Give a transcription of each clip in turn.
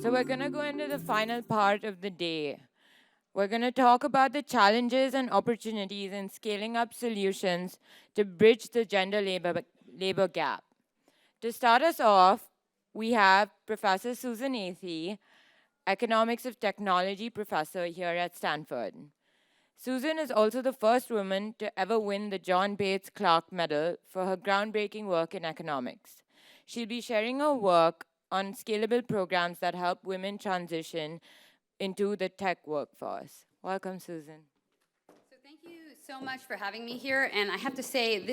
So we're going to go into the final part of the day. We're going to talk about the challenges and opportunities in scaling up solutions to bridge the gender labor gap. To start us off, we have Professor Susan Athey, Economics of Technology professor here at Stanford. Susan is also the first woman to ever win the John Bates Clark Medal for her groundbreaking work in economics. She'll be sharing her work on scalable programs that help women transition into the tech workforce. Welcome, Susan. So thank you so much for having me here. And I have to say,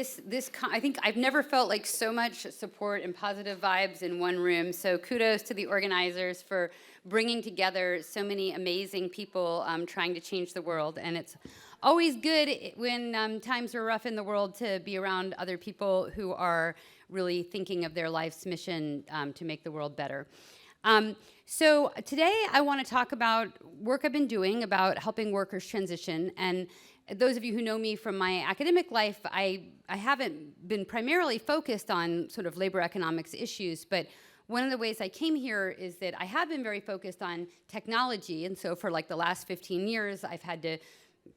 I think I've never felt like so much support and positive vibes in one room. So kudos to the organizers for bringing together so many amazing people trying to change the world. And it's always good when times are rough in the world to be around other people who are really thinking of their life's mission to make the world better. So today I want to talk about work I've been doing about helping workers transition. And those of you who know me from my academic life, I haven't been primarily focused on sort of labor economics issues, but one of the ways I came here is that I have been very focused on technology. And so for like the last 15 years, I've had to,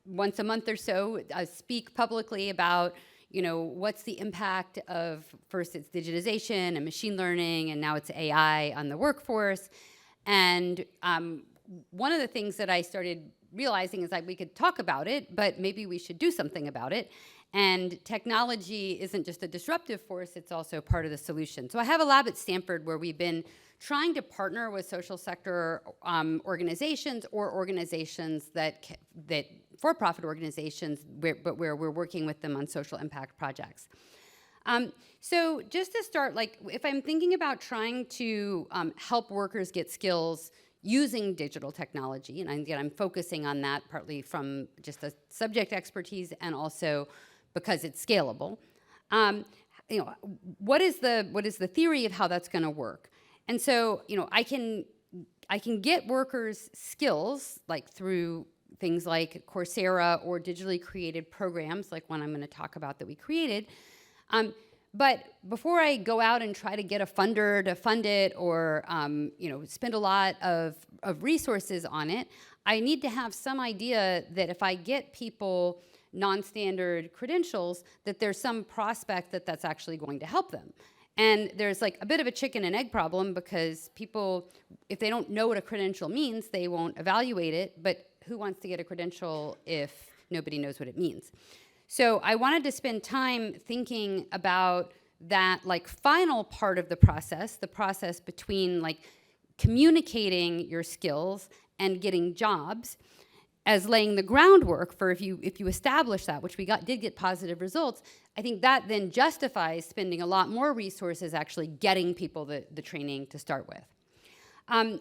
once a month or so, speak publicly about what's the impact of, first it's digitization and machine learning, and now it's AI on the workforce. And one of the things that I started realizing is that we could talk about it, but maybe we should do something about it. And technology isn't just a disruptive force, it's also part of the solution. So I have a lab at Stanford where we've been trying to partner with social sector organizations or organizations that for-profit organizations, but where we're working with them on social impact projects. So just to start, like if I'm thinking about trying to help workers get skills using digital technology, and again, I'm focusing on that partly from just a subject expertise and also because it's scalable. What is the theory of how that's going to work? And so, I can get workers skills like through things like Coursera or digitally created programs like one I'm going to talk about that we created. But before I go out and try to get a funder to fund it or spend a lot of resources on it, I need to have some idea that if I get people non-standard credentials, that there's some prospect that that's actually going to help them. And there's like a bit of a chicken and egg problem because people, if they don't know what a credential means, they won't evaluate it. But who wants to get a credential if nobody knows what it means? So I wanted to spend time thinking about that like final part of the process between like communicating your skills and getting jobs, as laying the groundwork for if you establish that, which we did get positive results. I think that then justifies spending a lot more resources actually getting people the training to start with.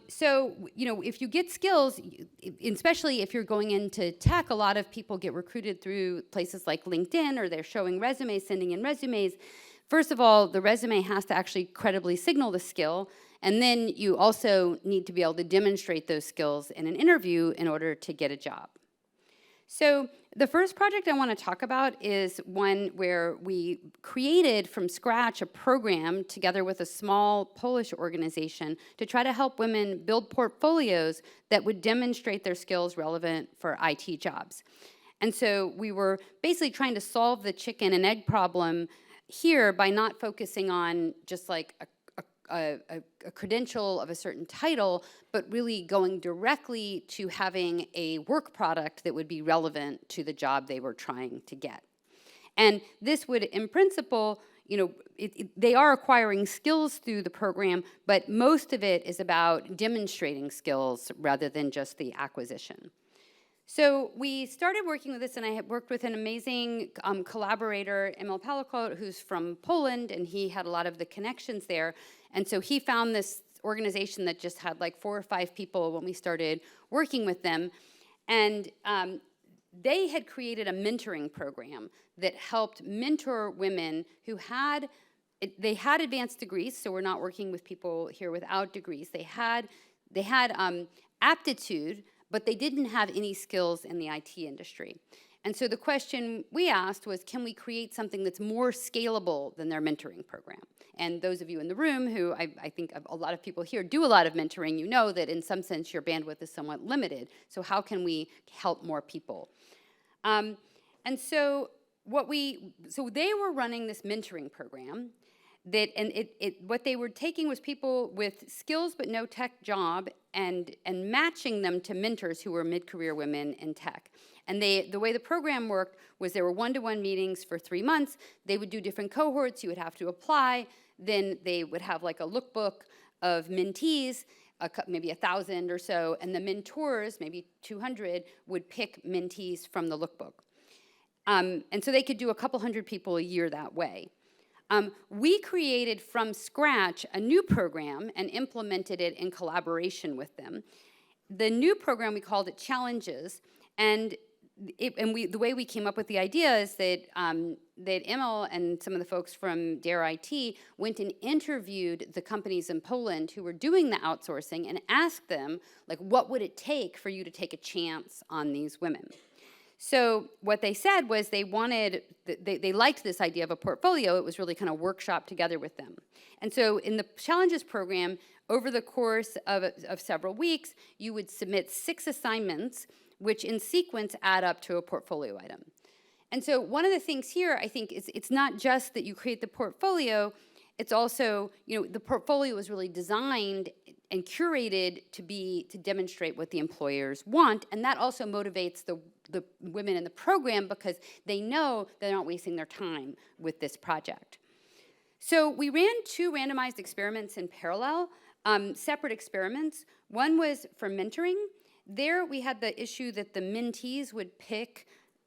So, if you get skills, especially if you're going into tech, a lot of people get recruited through places like LinkedIn, or they're showing resumes, sending in resumes. First of all, the resume has to actually credibly signal the skill, and then you also need to be able to demonstrate those skills in an interview in order to get a job. So the first project I want to talk about is one where we created from scratch a program together with a small Polish organization to try to help women build portfolios that would demonstrate their skills relevant for IT jobs. And so we were basically trying to solve the chicken and egg problem here by not focusing on just like a credential of a certain title, but really going directly to having a work product that would be relevant to the job they were trying to get. And this would, in principle, they are acquiring skills through the program, but most of it is about demonstrating skills rather than just the acquisition. So we started working with this, and I had worked with an amazing collaborator, Emil Palakot, who's from Poland, and he had a lot of the connections there. And so he found this organization that just had like 4 or 5 people when we started working with them. And they had created a mentoring program that helped mentor women who had advanced degrees, so we're not working with people here without degrees. They had aptitude, but they didn't have any skills in the IT industry. And so the question we asked was, can we create something that's more scalable than their mentoring program? And those of you in the room who I think a lot of people here do a lot of mentoring, you know that in some sense your bandwidth is somewhat limited. So how can we help more people? And so they were running this mentoring program what they were taking was people with skills but no tech job and matching them to mentors who were mid-career women in tech. And the way the program worked was there were one-to-one meetings for 3 months. They would do different cohorts. You would have to apply. Then they would have like a lookbook of mentees, maybe 1,000 or so, and the mentors, maybe 200, would pick mentees from the lookbook. And so they could do a couple hundred people a year that way. We created from scratch a new program and implemented it in collaboration with them. The new program, we called it Challenges, and the way we came up with the idea is that Emil and some of the folks from Dare IT went and interviewed the companies in Poland who were doing the outsourcing and asked them, like, what would it take for you to take a chance on these women? So what they said was they liked this idea of a portfolio. It was really kind of workshopped together with them. And so in the Challenges program, over the course of several weeks, you would submit 6 assignments, which in sequence add up to a portfolio item. And so one of the things here, I think, is it's not just that you create the portfolio, it's also, the portfolio is really designed and curated to demonstrate what the employers want, and that also motivates the women in the program because they know they're not wasting their time with this project. So we ran 2 randomized experiments in parallel, separate experiments. One was for mentoring. There we had the issue that the mentors would pick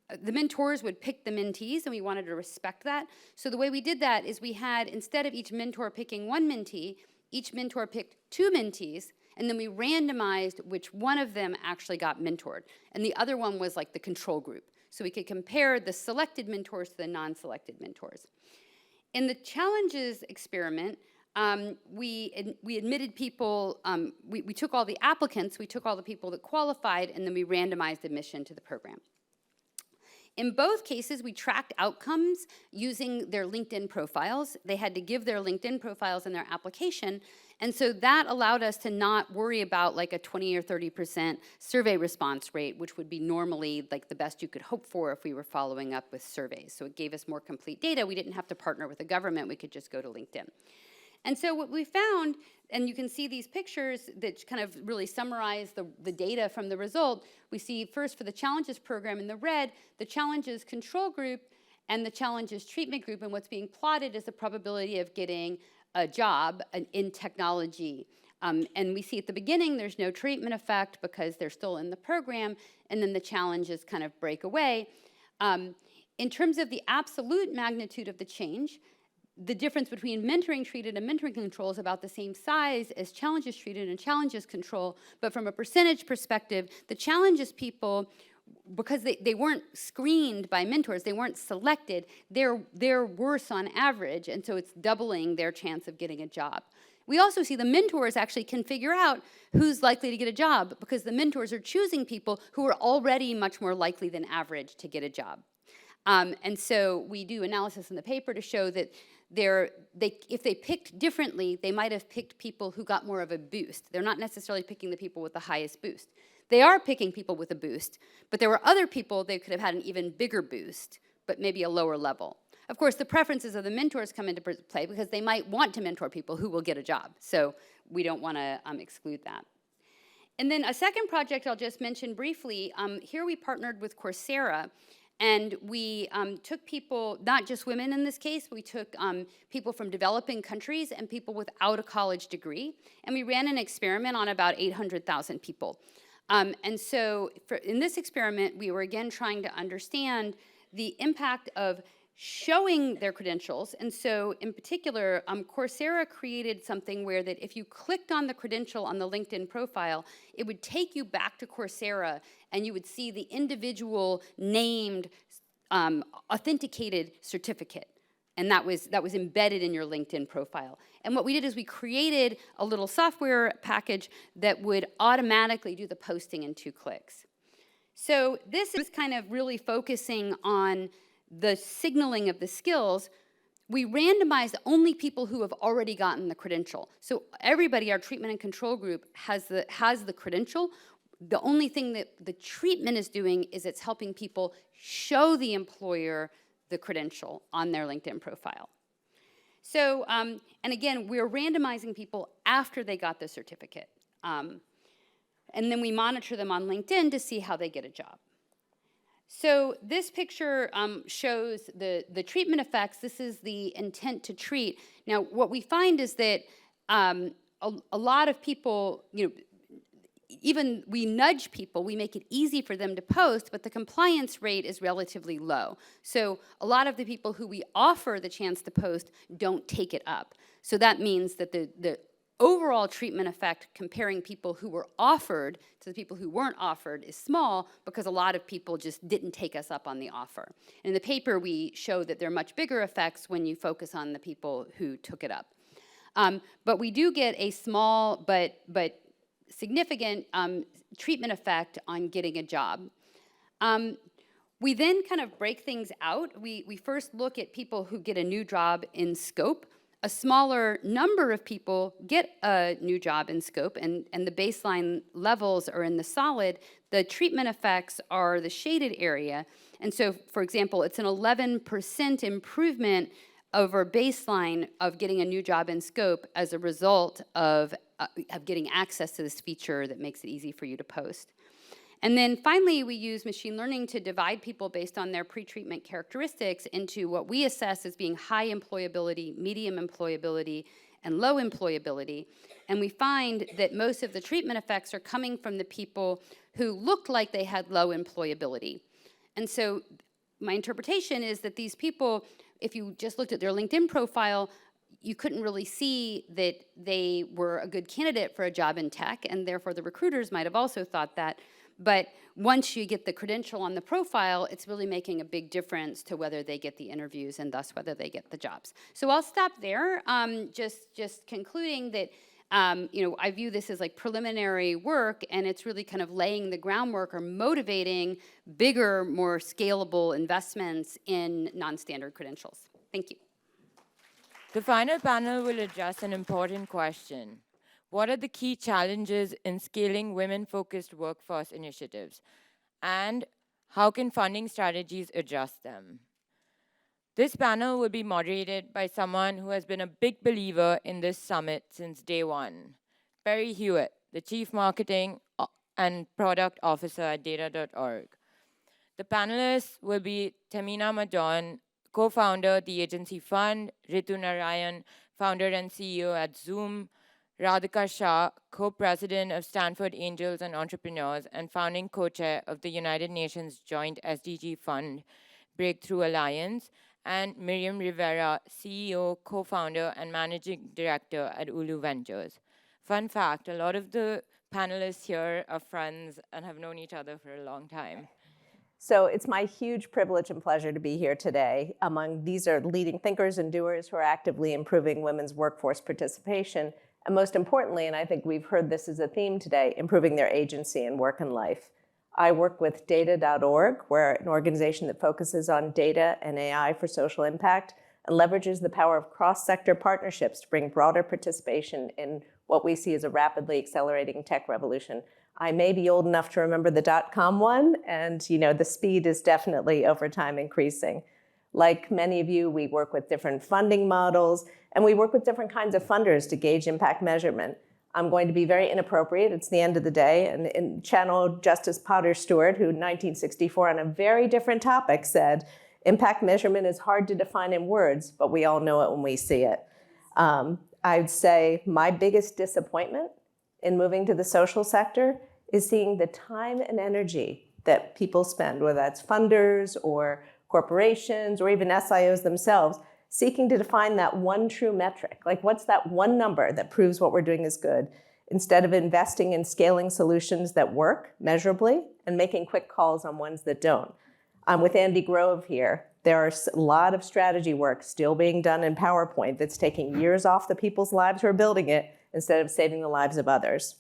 the mentees, and we wanted to respect that. So the way we did that is we had, instead of each mentor picking 1 mentee, each mentor picked 2 mentees, and then we randomized which one of them actually got mentored. And the other one was like the control group. So we could compare the selected mentors to the non-selected mentors. In the Challenges experiment, we admitted people, we took all the applicants, we took all the people that qualified, and then we randomized admission to the program. In both cases, we tracked outcomes using their LinkedIn profiles. They had to give their LinkedIn profiles in their application, and so that allowed us to not worry about like a 20 or 30% survey response rate, which would be normally like the best you could hope for if we were following up with surveys. So it gave us more complete data. We didn't have to partner with the government. We could just go to LinkedIn. And so what we found, and you can see these pictures that kind of really summarize the data from the result. We see first for the Challenges program in the red, the Challenges control group and the Challenges treatment group, and what's being plotted is the probability of getting a job in technology. And we see at the beginning there's no treatment effect because they're still in the program, and then the challenges kind of break away. In terms of the absolute magnitude of the change, the difference between mentoring treated and mentoring control is about the same size as Challenges treated and Challenges control, but from a percentage perspective, the Challenges people, because they weren't screened by mentors, they weren't selected, they're worse on average, and so it's doubling their chance of getting a job. We also see the mentors actually can figure out who's likely to get a job because the mentors are choosing people who are already much more likely than average to get a job. And so we do analysis in the paper to show that if they picked differently, they might have picked people who got more of a boost. They're not necessarily picking the people with the highest boost. They are picking people with a boost, but there were other people they could have had an even bigger boost, but maybe a lower level. Of course, the preferences of the mentors come into play because they might want to mentor people who will get a job. So we don't want to exclude that. And then a second project I'll just mention briefly, here we partnered with Coursera. And we took people, not just women in this case, we took people from developing countries and people without a college degree. And we ran an experiment on about 800,000 people. And so in this experiment, we were again trying to understand the impact of showing their credentials. And so in particular, Coursera created something where that if you clicked on the credential on the LinkedIn profile, it would take you back to Coursera and you would see the individual named authenticated certificate. And that was embedded in your LinkedIn profile. And what we did is we created a little software package that would automatically do the posting in 2 clicks. So this is kind of really focusing on the signaling of the skills. We randomized only people who have already gotten the credential. So everybody, our treatment and control group, has the credential. The only thing that the treatment is doing is it's helping people show the employer the credential on their LinkedIn profile. So, and again, we're randomizing people after they got the certificate. And then we monitor them on LinkedIn to see how they get a job. So this picture shows the treatment effects. This is the intent to treat. Now, what we find is that a lot of people, even we nudge people, we make it easy for them to post, but the compliance rate is relatively low. So a lot of the people who we offer the chance to post don't take it up. So that means that the overall treatment effect comparing people who were offered to the people who weren't offered is small because a lot of people just didn't take us up on the offer. In the paper, we show that there are much bigger effects when you focus on the people who took it up. But we do get a small but significant treatment effect on getting a job. We then kind of break things out. We first look at people who get a new job in scope. A smaller number of people get a new job in scope, and the baseline levels are in the solid. The treatment effects are the shaded area. And so, for example, it's an 11% improvement over baseline of getting a new job in scope as a result of getting access to this feature that makes it easy for you to post. And then finally, we use machine learning to divide people based on their pre-treatment characteristics into what we assess as being high employability, medium employability, and low employability. And we find that most of the treatment effects are coming from the people who looked like they had low employability. And so my interpretation is that these people, if you just looked at their LinkedIn profile, you couldn't really see that they were a good candidate for a job in tech, and therefore the recruiters might have also thought that. But once you get the credential on the profile, it's really making a big difference to whether they get the interviews and thus whether they get the jobs. So I'll stop there, just concluding that I view this as like preliminary work, and it's really kind of laying the groundwork or motivating bigger, more scalable investments in non-standard credentials. Thank you. The final panel will address an important question. What are the key challenges in scaling women-focused workforce initiatives? And how can funding strategies adjust them? This panel will be moderated by someone who has been a big believer in this summit since day one, Perry Hewitt, the Chief Marketing and Product Officer at Data.org. The panelists will be Tamina Madon, co-founder of the Agency Fund, Ritu Narayan, founder and CEO at Zoom, Radhika Shah, co-president of Stanford Angels and Entrepreneurs and founding co-chair of the United Nations Joint SDG Fund Breakthrough Alliance, and Miriam Rivera, CEO, co-founder, and managing director at Ulu Ventures. Fun fact, a lot of the panelists here are friends and have known each other for a long time. So it's my huge privilege and pleasure to be here today. These are leading thinkers and doers who are actively improving women's workforce participation. And most importantly, and I think we've heard this as a theme today, improving their agency in work and life. I work with Data.org. We're an organization that focuses on data and AI for social impact and leverages the power of cross-sector partnerships to bring broader participation in what we see as a rapidly accelerating tech revolution. I may be old enough to remember the dot-com one, and the speed is definitely over time increasing. Like many of you, we work with different funding models, and we work with different kinds of funders to gauge impact measurement. I'm going to be very inappropriate. It's the end of the day, and channel Justice Potter Stewart, who in 1964 on a very different topic said, impact measurement is hard to define in words, but we all know it when we see it. I'd say my biggest disappointment in moving to the social sector is seeing the time and energy that people spend, whether that's funders or corporations or even SIOs themselves, seeking to define that one true metric. Like, what's that one number that proves what we're doing is good, instead of investing in scaling solutions that work measurably and making quick calls on ones that don't. I'm with Andy Grove here. There are a lot of strategy work still being done in PowerPoint that's taking years off the people's lives who are building it instead of saving the lives of others.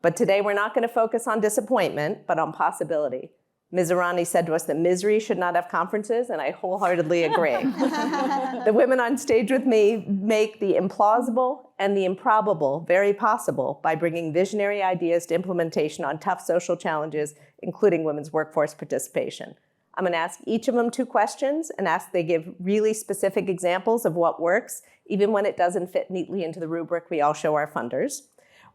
But today we're not going to focus on disappointment, but on possibility. Ms. Irani said to us that misery should not have conferences, and I wholeheartedly agree. The women on stage with me make the implausible and the improbable very possible by bringing visionary ideas to implementation on tough social challenges, including women's workforce participation. I'm going to ask each of them 2 questions and ask they give really specific examples of what works, even when it doesn't fit neatly into the rubric we all show our funders.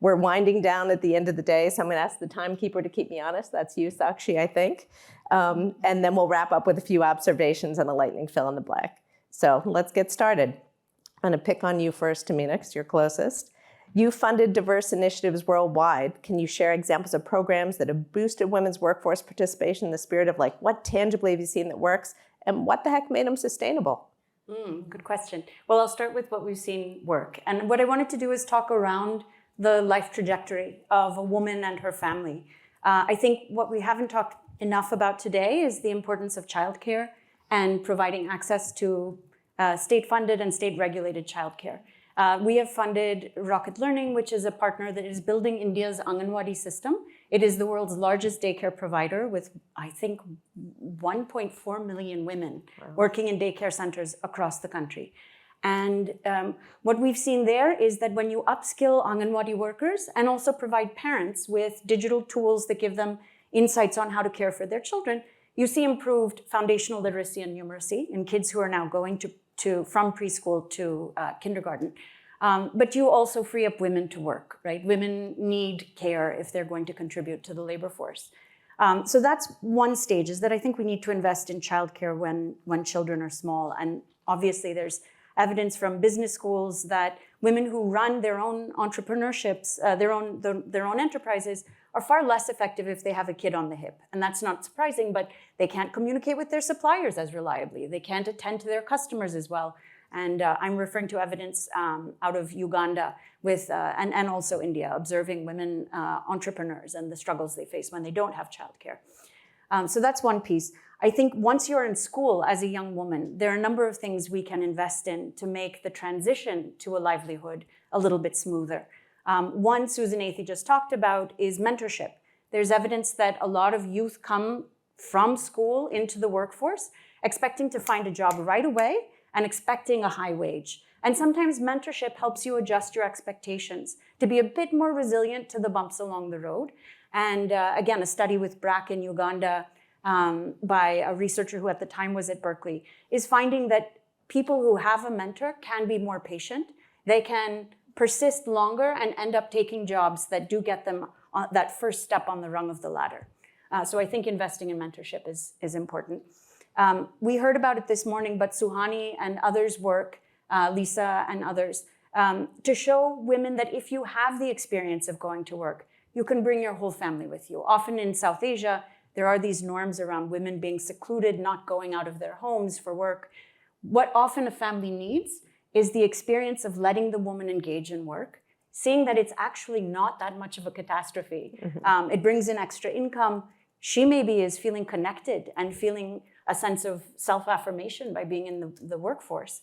We're winding down at the end of the day, so I'm going to ask the timekeeper to keep me honest. That's you, Sakshi, I think. And then we'll wrap up with a few observations and a lightning fill in the blank. So let's get started. I'm going to pick on you first, Tamina, because you're closest. You funded diverse initiatives worldwide. Can you share examples of programs that have boosted women's workforce participation in the spirit of what tangibly have you seen that works, and what the heck made them sustainable? Good question. Well, I'll start with what we've seen work. And what I wanted to do is talk around the life trajectory of a woman and her family. I think what we haven't talked enough about today is the importance of childcare and providing access to state-funded and state-regulated childcare. We have funded Rocket Learning, which is a partner that is building India's Anganwadi system. It is the world's largest daycare provider with, I think, 1.4 million women working in daycare centers across the country. And what we've seen there is that when you upskill Anganwadi workers and also provide parents with digital tools that give them insights on how to care for their children, you see improved foundational literacy and numeracy in kids who are now going from preschool to kindergarten. But you also free up women to work, right? Women need care if they're going to contribute to the labor force. So that's one stage, is that I think we need to invest in childcare when children are small. And obviously there's evidence from business schools that women who run their own entrepreneurships, their own enterprises, are far less effective if they have a kid on the hip. And that's not surprising, but they can't communicate with their suppliers as reliably. They can't attend to their customers as well. And I'm referring to evidence out of Uganda and also India, observing women entrepreneurs and the struggles they face when they don't have childcare. So that's one piece. I think once you're in school as a young woman, there are a number of things we can invest in to make the transition to a livelihood a little bit smoother. One Susan Athey just talked about is mentorship. There's evidence that a lot of youth come from school into the workforce expecting to find a job right away and expecting a high wage. And sometimes mentorship helps you adjust your expectations to be a bit more resilient to the bumps along the road. And again, a study with BRAC in Uganda by a researcher who at the time was at Berkeley is finding that people who have a mentor can be more patient. They can persist longer and end up taking jobs that do get them that first step on the rung of the ladder. So I think investing in mentorship is important. We heard about it this morning, but Suhani and others work, Lisa and others, to show women that if you have the experience of going to work, you can bring your whole family with you. Often in South Asia, there are these norms around women being secluded, not going out of their homes for work. What often a family needs is the experience of letting the woman engage in work, seeing that it's actually not that much of a catastrophe. Mm-hmm. It brings in extra income. She maybe is feeling connected and feeling a sense of self-affirmation by being in the workforce.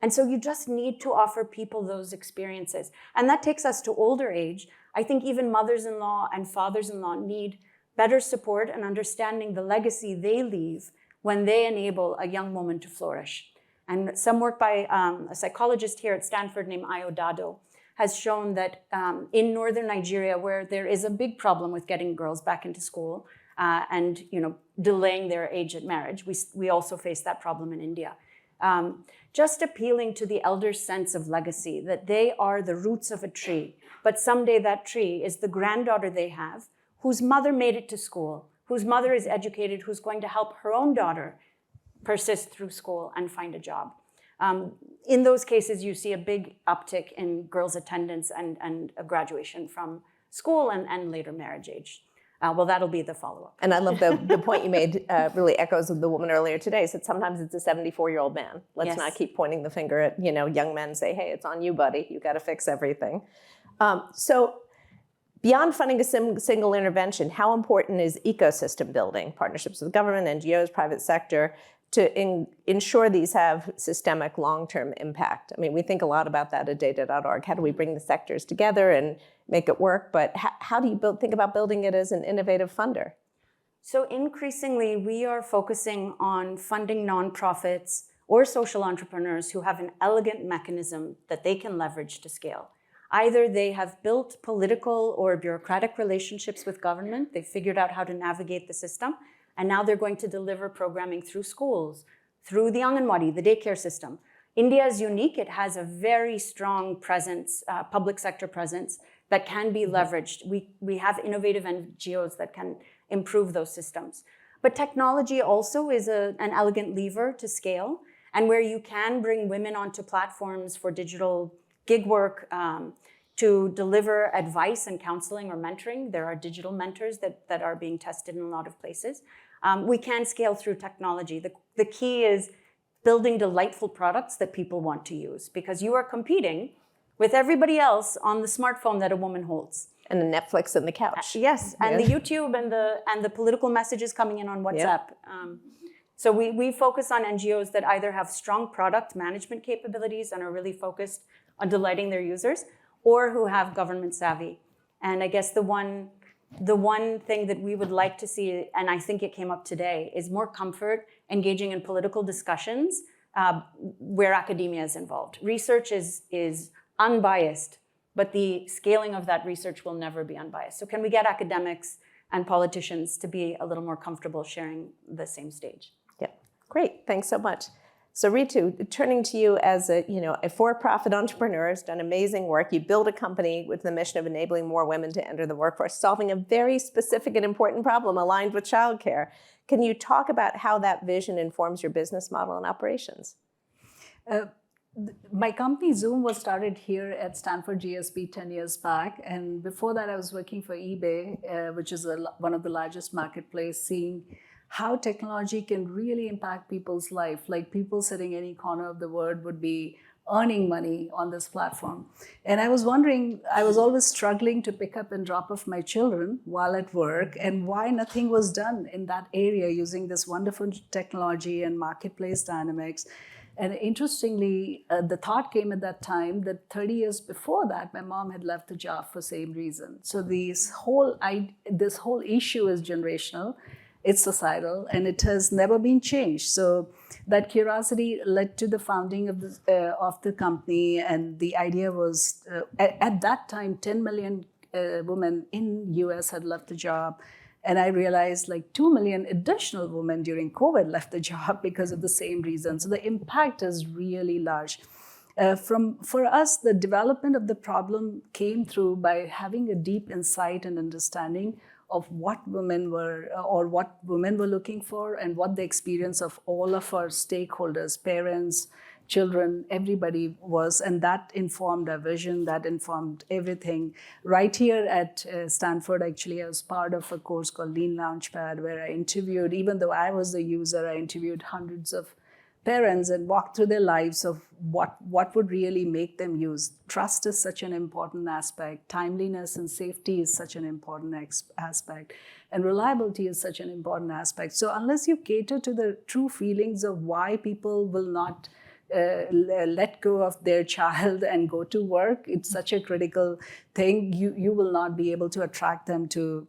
And so you just need to offer people those experiences. And that takes us to older age. I think even mothers-in-law and fathers-in-law need better support and understanding the legacy they leave when they enable a young woman to flourish. And some work by a psychologist here at Stanford named Ayo Dado has shown that in northern Nigeria, where there is a big problem with getting girls back into school and delaying their age at marriage, we also face that problem in India. Just appealing to the elders' sense of legacy, that they are the roots of a tree, but someday that tree is the granddaughter they have, whose mother made it to school, whose mother is educated, who's going to help her own daughter persist through school and find a job. In those cases, you see a big uptick in girls' attendance and a graduation from school and later marriage age. Well, that'll be the follow-up. And I love the point you made really echoes with the woman earlier today. Said sometimes it's a 74-year-old man. Let's not keep pointing the finger at young men. Say, hey, it's on you, buddy. You got to fix everything. So beyond funding a single intervention, how important is ecosystem building, partnerships with government, NGOs, private sector, to ensure these have systemic long-term impact? I mean, we think a lot about that at data.org. How do we bring the sectors together and make it work? But how do you think about building it as an innovative funder? So increasingly, we are focusing on funding nonprofits or social entrepreneurs who have an elegant mechanism that they can leverage to scale. Either they have built political or bureaucratic relationships with government, they've figured out how to navigate the system, and now they're going to deliver programming through schools, through the Anganwadi, the daycare system. India is unique. It has a very strong presence, public sector presence, that can be leveraged. We have innovative NGOs that can improve those systems. But technology also is an elegant lever to scale, and where you can bring women onto platforms for digital gig work to deliver advice and counseling or mentoring. There are digital mentors that are being tested in a lot of places. We can scale through technology. The key is building delightful products that people want to use, because you are competing with everybody else on the smartphone that a woman holds. And the Netflix and the couch. Yes, and the YouTube and the political messages coming in on WhatsApp. So we focus on NGOs that either have strong product management capabilities and are really focused on delighting their users, or who have government savvy. And I guess the one thing that we would like to see, and I think it came up today, is more comfort engaging in political discussions where academia is involved. Research is unbiased, but the scaling of that research will never be unbiased. So can we get academics and politicians to be a little more comfortable sharing the same stage? Yeah, great. Thanks so much. So Ritu, turning to you as a for-profit entrepreneur, has done amazing work. You build a company with the mission of enabling more women to enter the workforce, solving a very specific and important problem aligned with childcare. Can you talk about how that vision informs your business model and operations? My company Zoom was started here at Stanford GSB 10 years back. And before that, I was working for eBay, which is one of the largest marketplaces, seeing how technology can really impact people's life. Like people sitting any corner of the world would be earning money on this platform. And I was wondering, I was always struggling to pick up and drop off my children while at work, and why nothing was done in that area using this wonderful technology and marketplace dynamics. And interestingly, the thought came at that time that 30 years before that, my mom had left the job for the same reason. So this whole issue is generational. It's societal, and it has never been changed. So that curiosity led to the founding of the company, and the idea was at that time 10 million women in US had left the job, and I realized like 2 million additional women during COVID left the job because of the same reason. So the impact is really large. For us, the development of the problem came through by having a deep insight and understanding of what women were looking for, and what the experience of all of our stakeholders, parents, children, everybody was. And that informed our vision, that informed everything. Right here at Stanford, actually, I was part of a course called Lean Launchpad, where I interviewed, even though I was the user, I interviewed hundreds of parents and walked through their lives of what would really make them use. Trust is such an important aspect. Timeliness and safety is such an important aspect. And reliability is such an important aspect. So unless you cater to the true feelings of why people will not let go of their child and go to work, it's such a critical thing. You will not be able to attract them to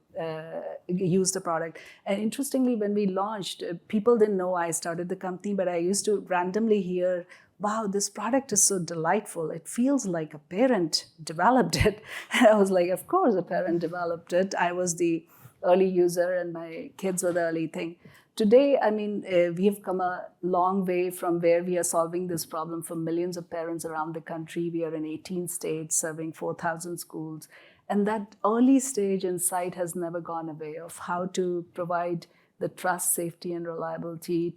use the product. And interestingly, when we launched, people didn't know I started the company, but I used to randomly hear, wow, this product is so delightful. It feels like a parent developed it. And I was like, of course, a parent developed it. I was the early user and my kids were the early thing. Today, I mean, we have come a long way from where we are solving this problem for millions of parents around the country. We are in 18 states, serving 4,000 schools. And that early stage insight has never gone away of how to provide the trust, safety, and reliability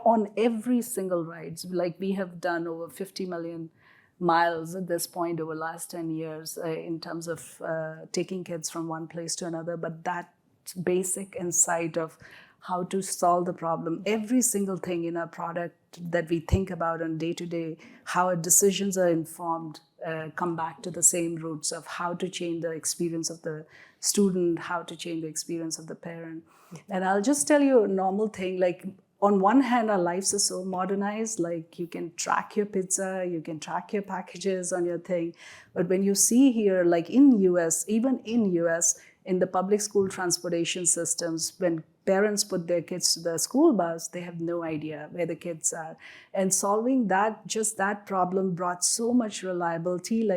on every single ride. Like we have done over 50 million miles at this point over the last 10 years in terms of taking kids from one place to another. But that basic insight of how to solve the problem, every single thing in our product that we think about on day-to-day, how our decisions are informed, come back to the same roots of how to change the experience of the student, how to change the experience of the parent. And I'll just tell you a normal thing, like on one hand, our lives are so modernized, like you can track your pizza, you can track your packages on your thing. But when you see here, like in US, even in US, in the public school transportation systems, when parents put their kids to the school bus, they have no idea where the kids are. And solving just that problem brought so much reliability,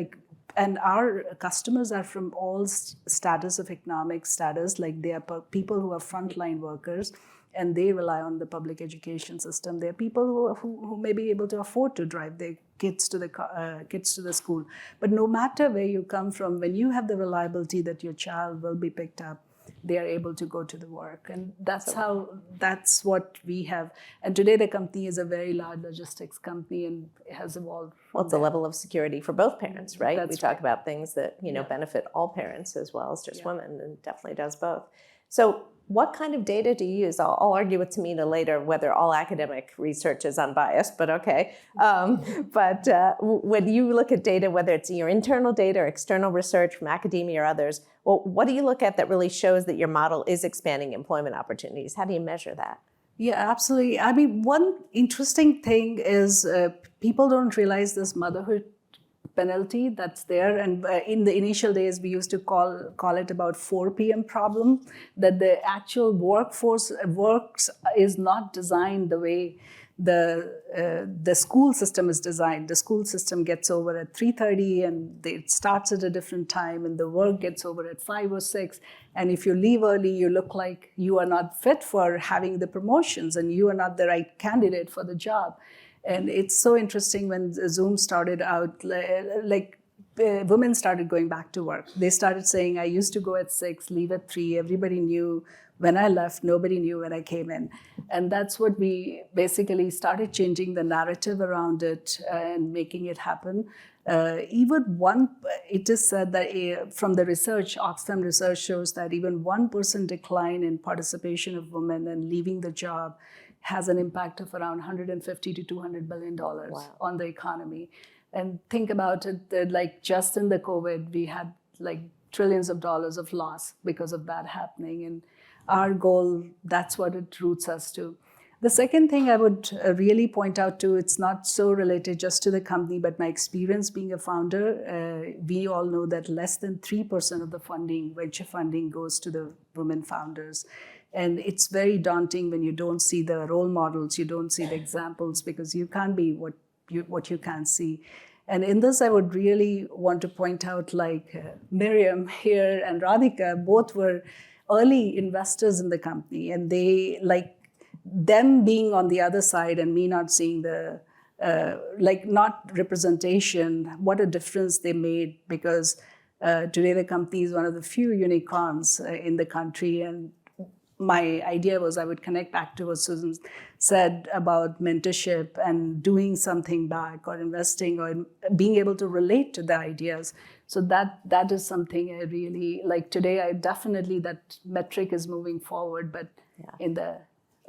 and our customers are from all status of economic status, like they are people who are frontline workers, and they rely on the public education system. There are people who may be able to afford to drive their kids to the school. But no matter where you come from, when you have the reliability that your child will be picked up, they are able to go to the work. And that's what we have. And today the company is a very large logistics company and has evolved. Well, it's a level of security for both parents, right? That's we talk right. about things that, benefit all parents as well as just women, and definitely does both. So what kind of data do you use? I'll argue with Tamina later whether all academic research is unbiased, but okay. But when you look at data, whether it's your internal data or external research from academia or others, well, what do you look at that really shows that your model is expanding employment opportunities? How do you measure that? Yeah, absolutely. I mean, one interesting thing is people don't realize this motherhood penalty that's there. And in the initial days, we used to call it about 4 p.m. problem, that the actual workforce is not designed the way the school system is designed. The school system gets over at 3:30 and it starts at a different time, and the work gets over at 5 or 6. And if you leave early, you look like you are not fit for having the promotions and you are not the right candidate for the job. And it's so interesting when Zoom started out, women started going back to work. They started saying, I used to go at 6, leave at 3. Everybody knew when I left, nobody knew when I came in. And that's what we basically started changing the narrative around it and making it happen. It is said that from the research, Oxfam research shows that even 1% decline in participation of women and leaving the job has an impact of around $150 to $200 billion on the economy. And think about it, that just in the COVID, we had trillions of dollars of loss because of that happening. And our goal, that's what it roots us to. The second thing I would really point out to, it's not so related just to the company, but my experience being a founder, we all know that less than 3% of the venture funding goes to the women founders. And it's very daunting when you don't see the role models, you don't see the examples, because you can't be what you can't see. And in this, I would really want to point out Miriam here and Radhika, both were early investors in the company. And they, them being on the other side and me not seeing the, not representation, what a difference they made, because today the company is one of the few unicorns in the country. And my idea was I would connect back to what Susan said about mentorship and doing something back or investing or being able to relate to the ideas. So that is something I really like today. That metric is moving forward, but in the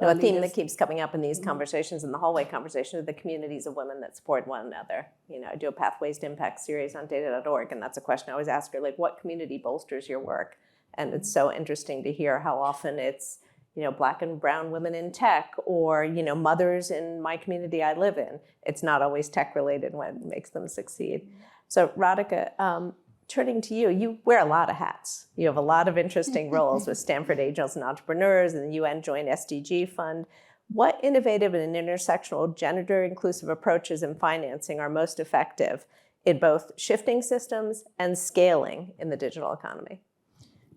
a theme that keeps coming up in these conversations, in the hallway conversation, are the communities of women that support one another. I do a Pathways to Impact series on data.org, and that's a question I always ask her, what community bolsters your work? And it's so interesting to hear how often it's, Black and brown women in tech, or, mothers in my community I live in. It's not always tech related when it makes them succeed. So Radhika, turning to you, you wear a lot of hats. You have a lot of interesting roles with Stanford Angels and Entrepreneurs and the UN Joint SDG Fund. What innovative and intersectional gender inclusive approaches in financing are most effective in both shifting systems and scaling in the digital economy?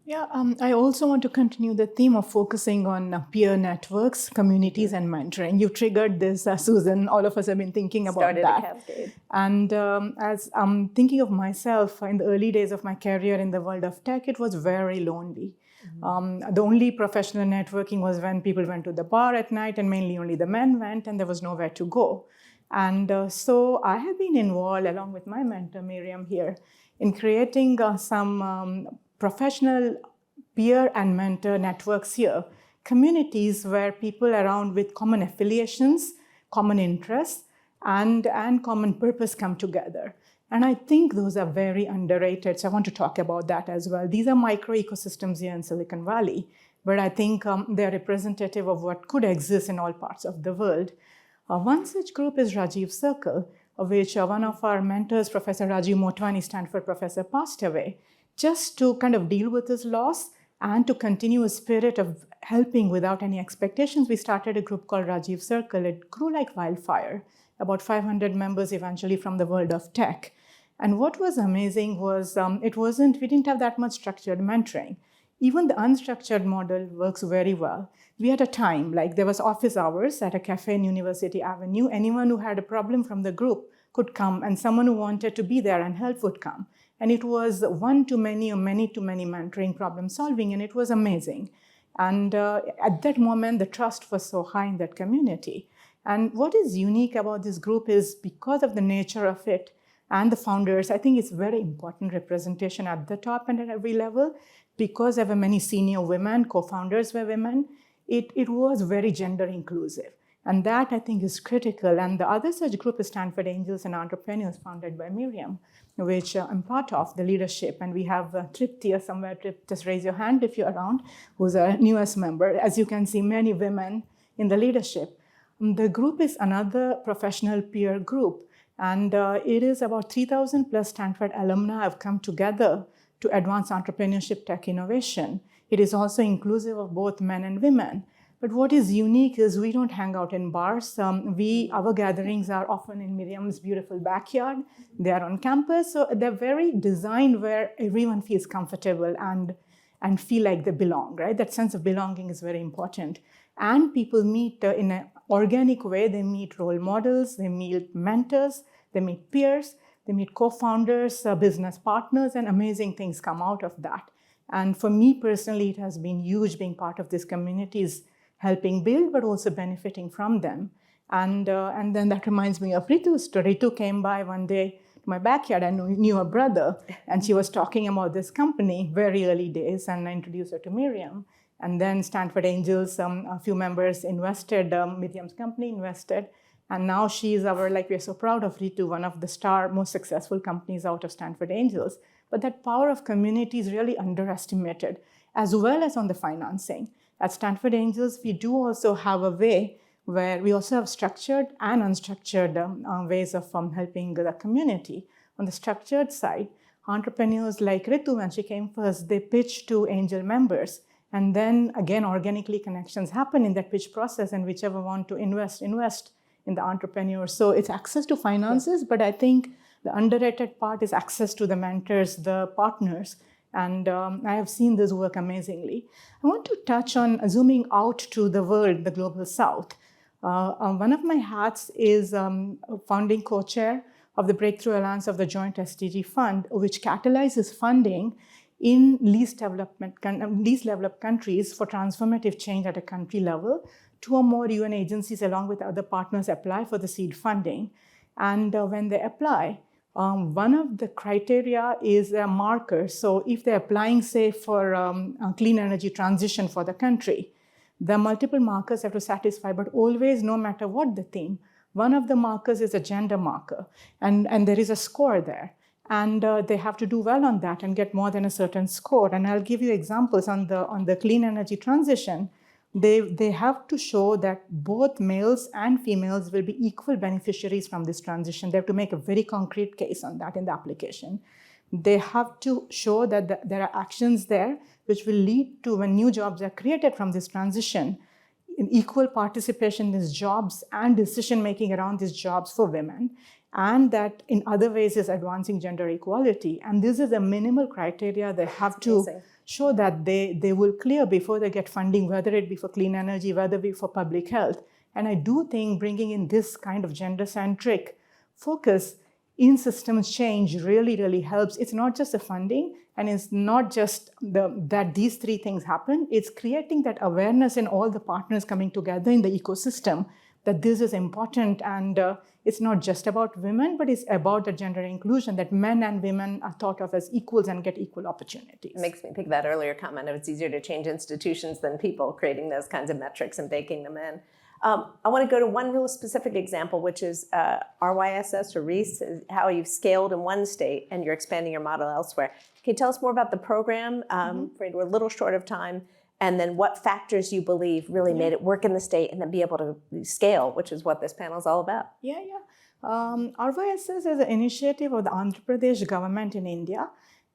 Yeah, I also want to continue the theme of focusing on peer networks, communities, and mentoring. You triggered this, Susan. All of us have been thinking about that. Started a cascade. And as I'm thinking of myself in the early days of my career in the world of tech, it was very lonely. The only professional networking was when people went to the bar at night, and mainly only the men went, and there was nowhere to go. And so I have been involved, along with my mentor, Miriam here, in creating some professional peer and mentor networks here, communities where people around with common affiliations, common interests, and common purpose come together. And I think those are very underrated, so I want to talk about that as well. These are micro ecosystems here in Silicon Valley, but I think they're representative of what could exist in all parts of the world. One such group is Rajiv Circle, of which one of our mentors, Professor Rajiv Motwani, Stanford professor, passed away. just to kind of deal with this loss and to continue a spirit of helping without any expectations, we started a group called Rajiv Circle. It grew like wildfire, about 500 members eventually from the world of tech. And what was amazing was we didn't have that much structured mentoring. Even the unstructured model works very well. We had a time, like there was office hours at a cafe in University Avenue. Anyone who had a problem from the group could come, and someone who wanted to be there and help would come. And it was one-to-many or many-to-many mentoring, problem solving, and it was amazing. And at that moment, the trust was so high in that community. And what is unique about this group is because of the nature of it and the founders, I think it's very important representation at the top and at every level. Because there were many senior women, co-founders were women, it was very gender inclusive. And that I think is critical. And the other such group is Stanford Angels and Entrepreneurs, founded by Miriam, which I'm part of, the leadership. And we have Trip here somewhere. Trip, just raise your hand if you're around, who's a newest member. As you can see, many women in the leadership. The group is another professional peer group. And it is about 3,000 plus Stanford alumni have come together to advance entrepreneurship tech innovation. It is also inclusive of both men and women. But what is unique is we don't hang out in bars. Our gatherings are often in Miriam's beautiful backyard. They are on campus, so they're very designed where everyone feels comfortable and feel like they belong, right? That sense of belonging is very important. And people meet in an organic way. They meet role models, they meet mentors, they meet peers, they meet co-founders, business partners, and amazing things come out of that. And for me personally, it has been huge being part of these communities, helping build, but also benefiting from them. And then that reminds me of Ritu's story. Ritu came by one day to my backyard. I knew her brother, and she was talking about this company, very early days, and I introduced her to Miriam. And then Stanford Angels, a few members invested, Miriam's company invested, and now she's we're so proud of Ritu, one of the most successful companies out of Stanford Angels. But that power of community is really underestimated, as well as on the financing. At Stanford Angels, we do also have a way where we also have structured and unstructured ways of helping the community. On the structured side, entrepreneurs like Ritu, when she came first, they pitched to angel members. And then again, organically connections happen in that pitch process, and whichever want to invest in the entrepreneur. So it's access to finances, but I think the underrated part is access to the mentors, the partners. And I have seen this work amazingly. I want to touch on zooming out to the world, the global south. One of my hats is founding co-chair of the Breakthrough Alliance of the Joint SDG Fund, which catalyzes funding in least developed countries for transformative change at a country level. 2 or more UN agencies, along with other partners, apply for the seed funding. And when they apply, one of the criteria is a marker. So if they're applying, say, for a clean energy transition for the country, the multiple markers have to satisfy, but always, no matter what the theme, one of the markers is a gender marker, and there is a score there. And they have to do well on that and get more than a certain score. And I'll give you examples on the clean energy transition. They have to show that both males and females will be equal beneficiaries from this transition. They have to make a very concrete case on that in the application. They have to show that there are actions there which will lead to, when new jobs are created from this transition, in equal participation in these jobs and decision-making around these jobs for women, and that in other ways is advancing gender equality. And this is a minimal criteria they have to show that they will clear before they get funding, whether it be for clean energy, whether it be for public health. And I do think bringing in this kind of gender-centric focus in systems change really, really helps. It's not just the funding, and it's not just that these 3 things happen. It's creating that awareness in all the partners coming together in the ecosystem that this is important, and it's not just about women, but it's about the gender inclusion, that men and women are thought of as equals and get equal opportunities. It makes me think of that earlier comment of it's easier to change institutions than people, creating those kinds of metrics and baking them in. I want to go to one real specific example, which is RYSS or REIS, how you've scaled in one state and you're expanding your model elsewhere. Can you tell us more about the program? Afraid we're a little short of time. And then what factors you believe really made it work in the state and then be able to scale, which is what this panel is all about. RYSS is an initiative of the Andhra Pradesh government in India.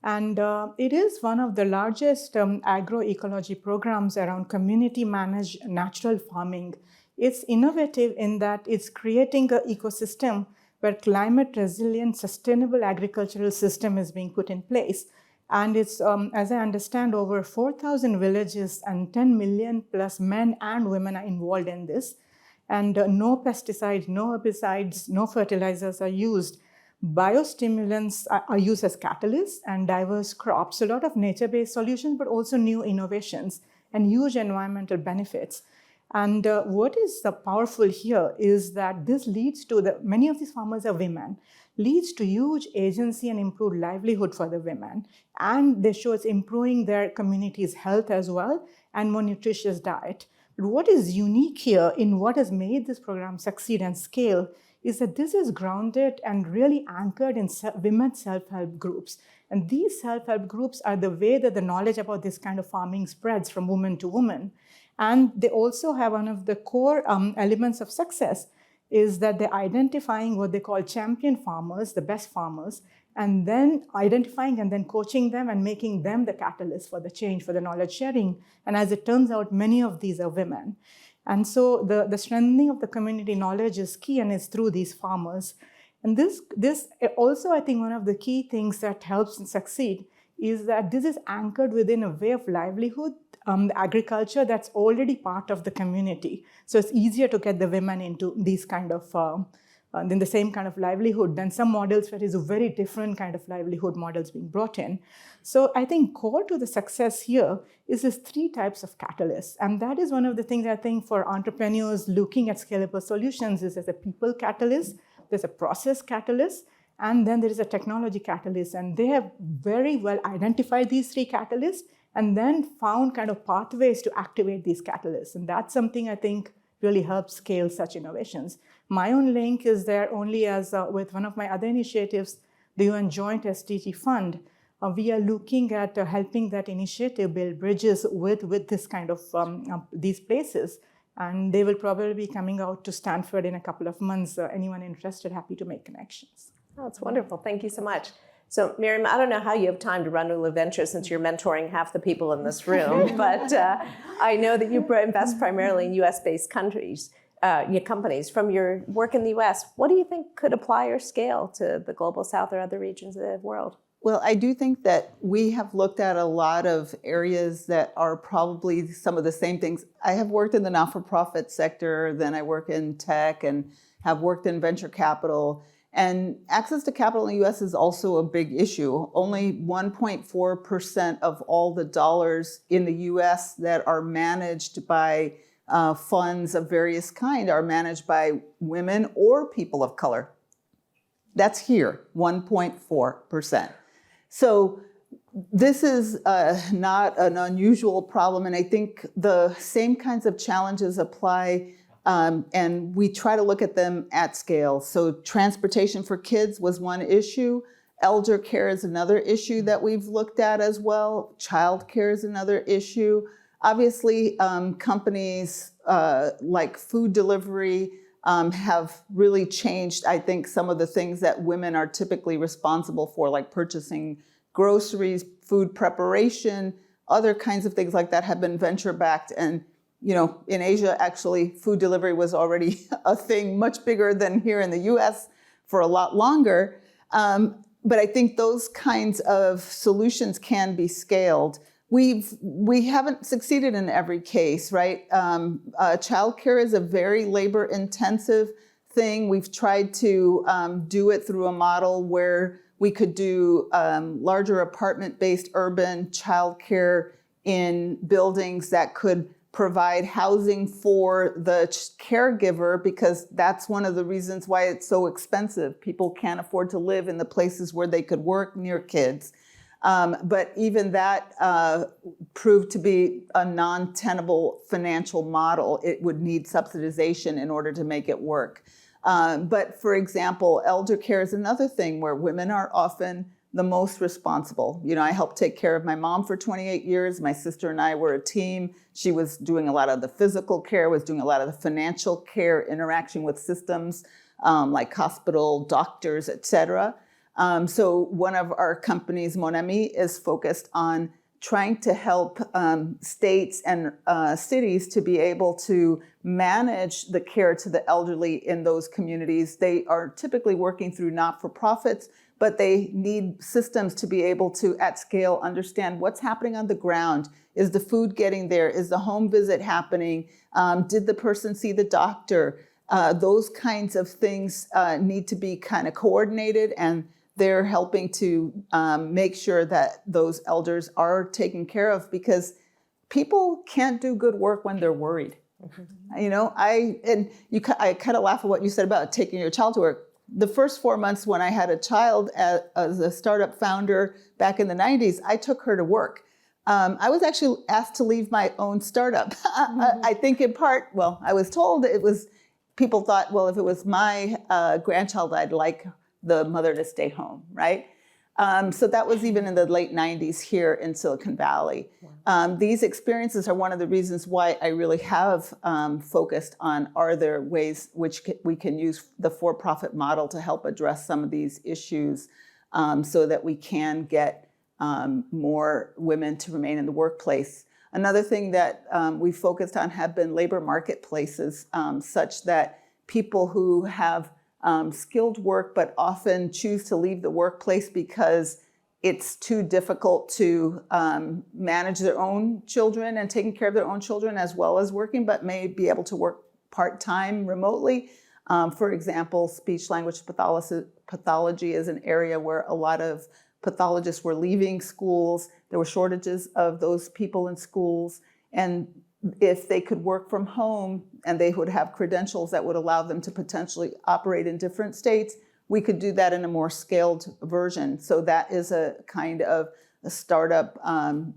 And it is one of the largest agroecology programs around community managed natural farming. It's innovative in that it's creating an ecosystem where climate resilient, sustainable agricultural system is being put in place. And it's, as I understand, over 4,000 villages and 10 million plus men and women are involved in this. And no pesticides, no herbicides, no fertilizers are used. Biostimulants are used as catalysts and diverse crops, a lot of nature-based solutions, but also new innovations and huge environmental benefits. And what is powerful here is that this leads to many of these farmers are women, leads to huge agency and improved livelihood for the women. And they show it's improving their community's health as well and more nutritious diet. But what is unique here in what has made this program succeed and scale is that this is grounded and really anchored in women's self-help groups. And these self-help groups are the way that the knowledge about this kind of farming spreads from woman to woman. And they also have one of the core elements of success is that they're identifying what they call champion farmers, the best farmers, and then identifying and then coaching them and making them the catalyst for the change, for the knowledge sharing. And as it turns out, many of these are women. And so the strengthening of the community knowledge is key, and it's through these farmers. And this also, I think, one of the key things that helps and succeed is that this is anchored within a way of livelihood, the agriculture that's already part of the community. So it's easier to get the women into these kind of, in the same kind of livelihood than some models where it's a very different kind of livelihood models being brought in. So I think core to the success here is this 3 types of catalysts. And that is one of the things I think for entrepreneurs looking at scalable solutions is there's a people catalyst, there's a process catalyst, and then there is a technology catalyst. And they have very well identified these 3 catalysts and then found kind of pathways to activate these catalysts. And that's something I think really helps scale such innovations. My own link is there only as with one of my other initiatives, the UN Joint SDG Fund. We are looking at helping that initiative build bridges with this kind of these places. And they will probably be coming out to Stanford in a couple of months. Anyone interested, happy to make connections. Oh, that's wonderful. Thank you so much. So Miriam, I don't know how you have time to run Lula Ventures since you're mentoring half the people in this room, but I know that you invest primarily in US-based companies. From your work in the US, what do you think could apply or scale to the global south or other regions of the world? Well, I do think that we have looked at a lot of areas that are probably some of the same things. I have worked in the not-for-profit sector, then I work in tech and have worked in venture capital. And access to capital in the US is also a big issue. Only 1.4% of all the dollars in the US that are managed by funds of various kind are managed by women or people of color. That's here, 1.4%. So this is not an unusual problem, and I think the same kinds of challenges apply, and we try to look at them at scale. So transportation for kids was one issue. Elder care is another issue that we've looked at as well. Child care is another issue. Obviously, companies like food delivery have really changed, I think, some of the things that women are typically responsible for, like purchasing groceries, food preparation, other kinds of things like that have been venture-backed. And, you know, in Asia, actually, food delivery was already a thing much bigger than here in the US for a lot longer. But I think those kinds of solutions can be scaled. We haven't succeeded in every case, right? Childcare is a very labor-intensive thing. We've tried to do it through a model where we could do larger apartment-based urban childcare in buildings that could provide housing for the caregiver, because that's one of the reasons why it's so expensive. People can't afford to live in the places where they could work near kids. But even that proved to be a non-tenable financial model. It would need subsidization in order to make it work. But for example, elder care is another thing where women are often the most responsible. You know, I helped take care of my mom for 28 years. My sister and I were a team. She was doing a lot of the physical care, was doing a lot of the financial care, interaction with systems like hospital, doctors, et cetera. So one of our companies, Mon Ami, is focused on trying to help states and cities to be able to manage the care to the elderly in those communities. They are typically working through not-for-profits, but they need systems to be able to, at scale, understand what's happening on the ground. Is the food getting there? Is the home visit happening? Did the person see the doctor? Those kinds of things need to be kind of coordinated, and they're helping to make sure that those elders are taken care of, because people can't do good work when they're worried. You know, I kind of laugh at what you said about taking your child to work. The first 4 months when I had a child as a startup founder back in the 90s, I took her to work. I was actually asked to leave my own startup. I think in part, well, I was told it was, people thought, well, if it was my grandchild, I'd like the mother to stay home, right? So that was even in the late 90s here in Silicon Valley. These experiences are one of the reasons why I really have focused on, are there ways which we can use the for-profit model to help address some of these issues, so that we can get more women to remain in the workplace. Another thing that we focused on have been labor marketplaces, such that people who have skilled work but often choose to leave the workplace because it's too difficult to manage their own children and taking care of their own children as well as working, but may be able to work part-time remotely. For example, speech-language pathology is an area where a lot of pathologists were leaving schools. There were shortages of those people in schools. And if they could work from home and they would have credentials that would allow them to potentially operate in different states, we could do that in a more scaled version. So that is a kind of a startup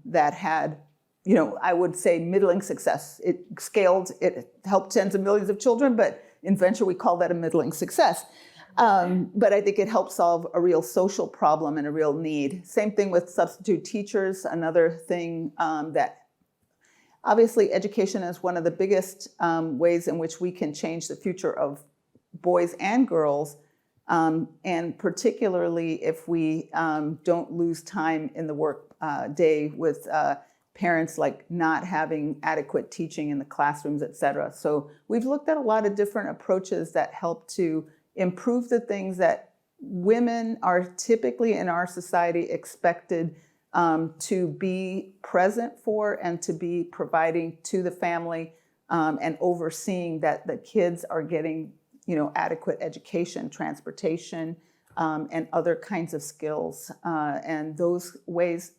that had, you know, I would say middling success. It scaled, it helped tens of millions of children, but in venture we call that a middling success. But I think it helped solve a real social problem and a real need. Same thing with substitute teachers, another thing that obviously education is one of the biggest ways in which we can change the future of boys and girls, and particularly if we don't lose time in the work day with parents like not having adequate teaching in the classrooms, et cetera. So we've looked at a lot of different approaches that help to improve the things that women are typically in our society expected to be present for and to be providing to the family, and overseeing that the kids are getting, you know, adequate education, transportation, and other kinds of skills. And those ways,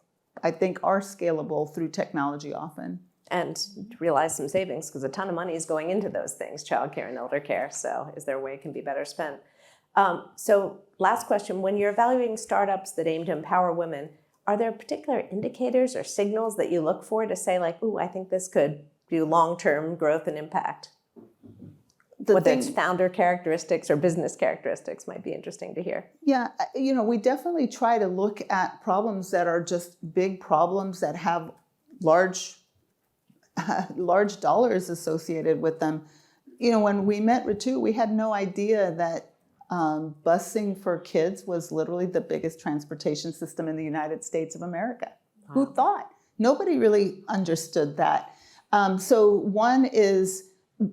I think, are scalable through technology often. And realize some savings, because a ton of money is going into those things, childcare and elder care. So is there a way it can be better spent? So last question, when you're evaluating startups that aim to empower women, are there particular indicators or signals that you look for to say like, ooh, I think this could do long-term growth and impact? Whether it's founder characteristics or business characteristics might be interesting to hear. Yeah, you know, we definitely try to look at problems that are just big problems that have large dollars associated with them. You know, when we met Ritu, we had no idea that busing for kids was literally the biggest transportation system in the United States of America. Wow. Who thought? Nobody really understood that. So one is,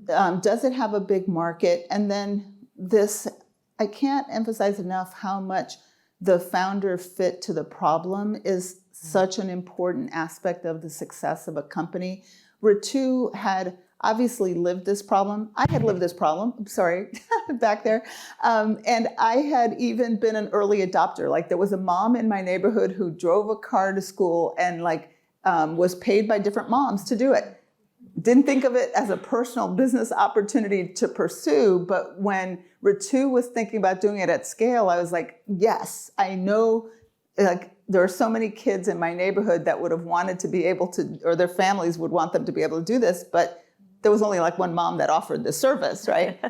does it have a big market? And then this, I can't emphasize enough how much the founder fit to the problem is such an important aspect of the success of a company. Ritu had obviously lived this problem. I had lived this problem, I'm sorry, back there. And I had even been an early adopter. Like there was a mom in my neighborhood who drove a car to school and like was paid by different moms to do it. Didn't think of it as a personal business opportunity to pursue, but when Ritu was thinking about doing it at scale, I was like, yes, I know, like there are so many kids in my neighborhood that would have wanted to be able to, or their families would want them to be able to do this, but there was only like one mom that offered the service, right?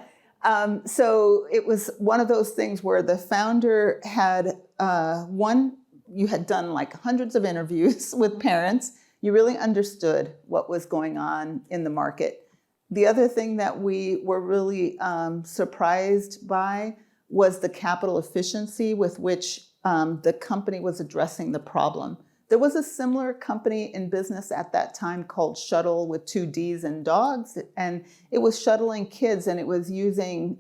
So it was one of those things where the founder had, you had done like hundreds of interviews with parents. You really understood what was going on in the market. The other thing that we were really surprised by was the capital efficiency with which the company was addressing the problem. There was a similar company in business at that time called Shuttle with 2 Ds and dogs, and it was shuttling kids, and it was using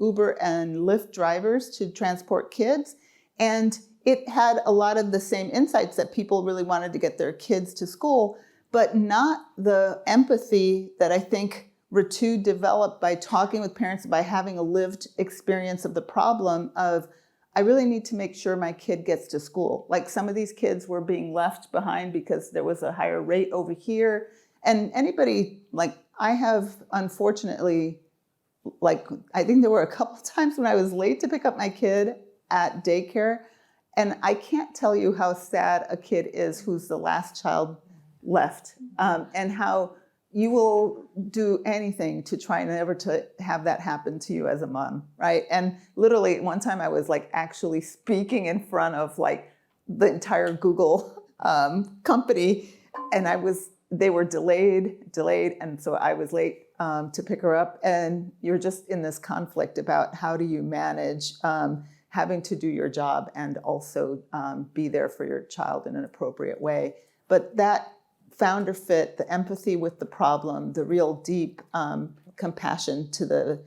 Uber and Lyft drivers to transport kids. And it had a lot of the same insights that people really wanted to get their kids to school, but not the empathy that I think Ritu developed by talking with parents, by having a lived experience of the problem of, I really need to make sure my kid gets to school. Like some of these kids were being left behind because there was a higher rate over here. And anybody, like I have unfortunately, like I think there were a couple times when I was late to pick up my kid at daycare. And I can't tell you how sad a kid is who's the last child left, and how you will do anything to try never to have that happen to you as a mom, right? And literally one time I was like actually speaking in front of like the entire Google company, and they were delayed, and so I was late to pick her up. And you're just in this conflict about how do you manage having to do your job and also be there for your child in an appropriate way. But that founder fit, the empathy with the problem, the real deep compassion to the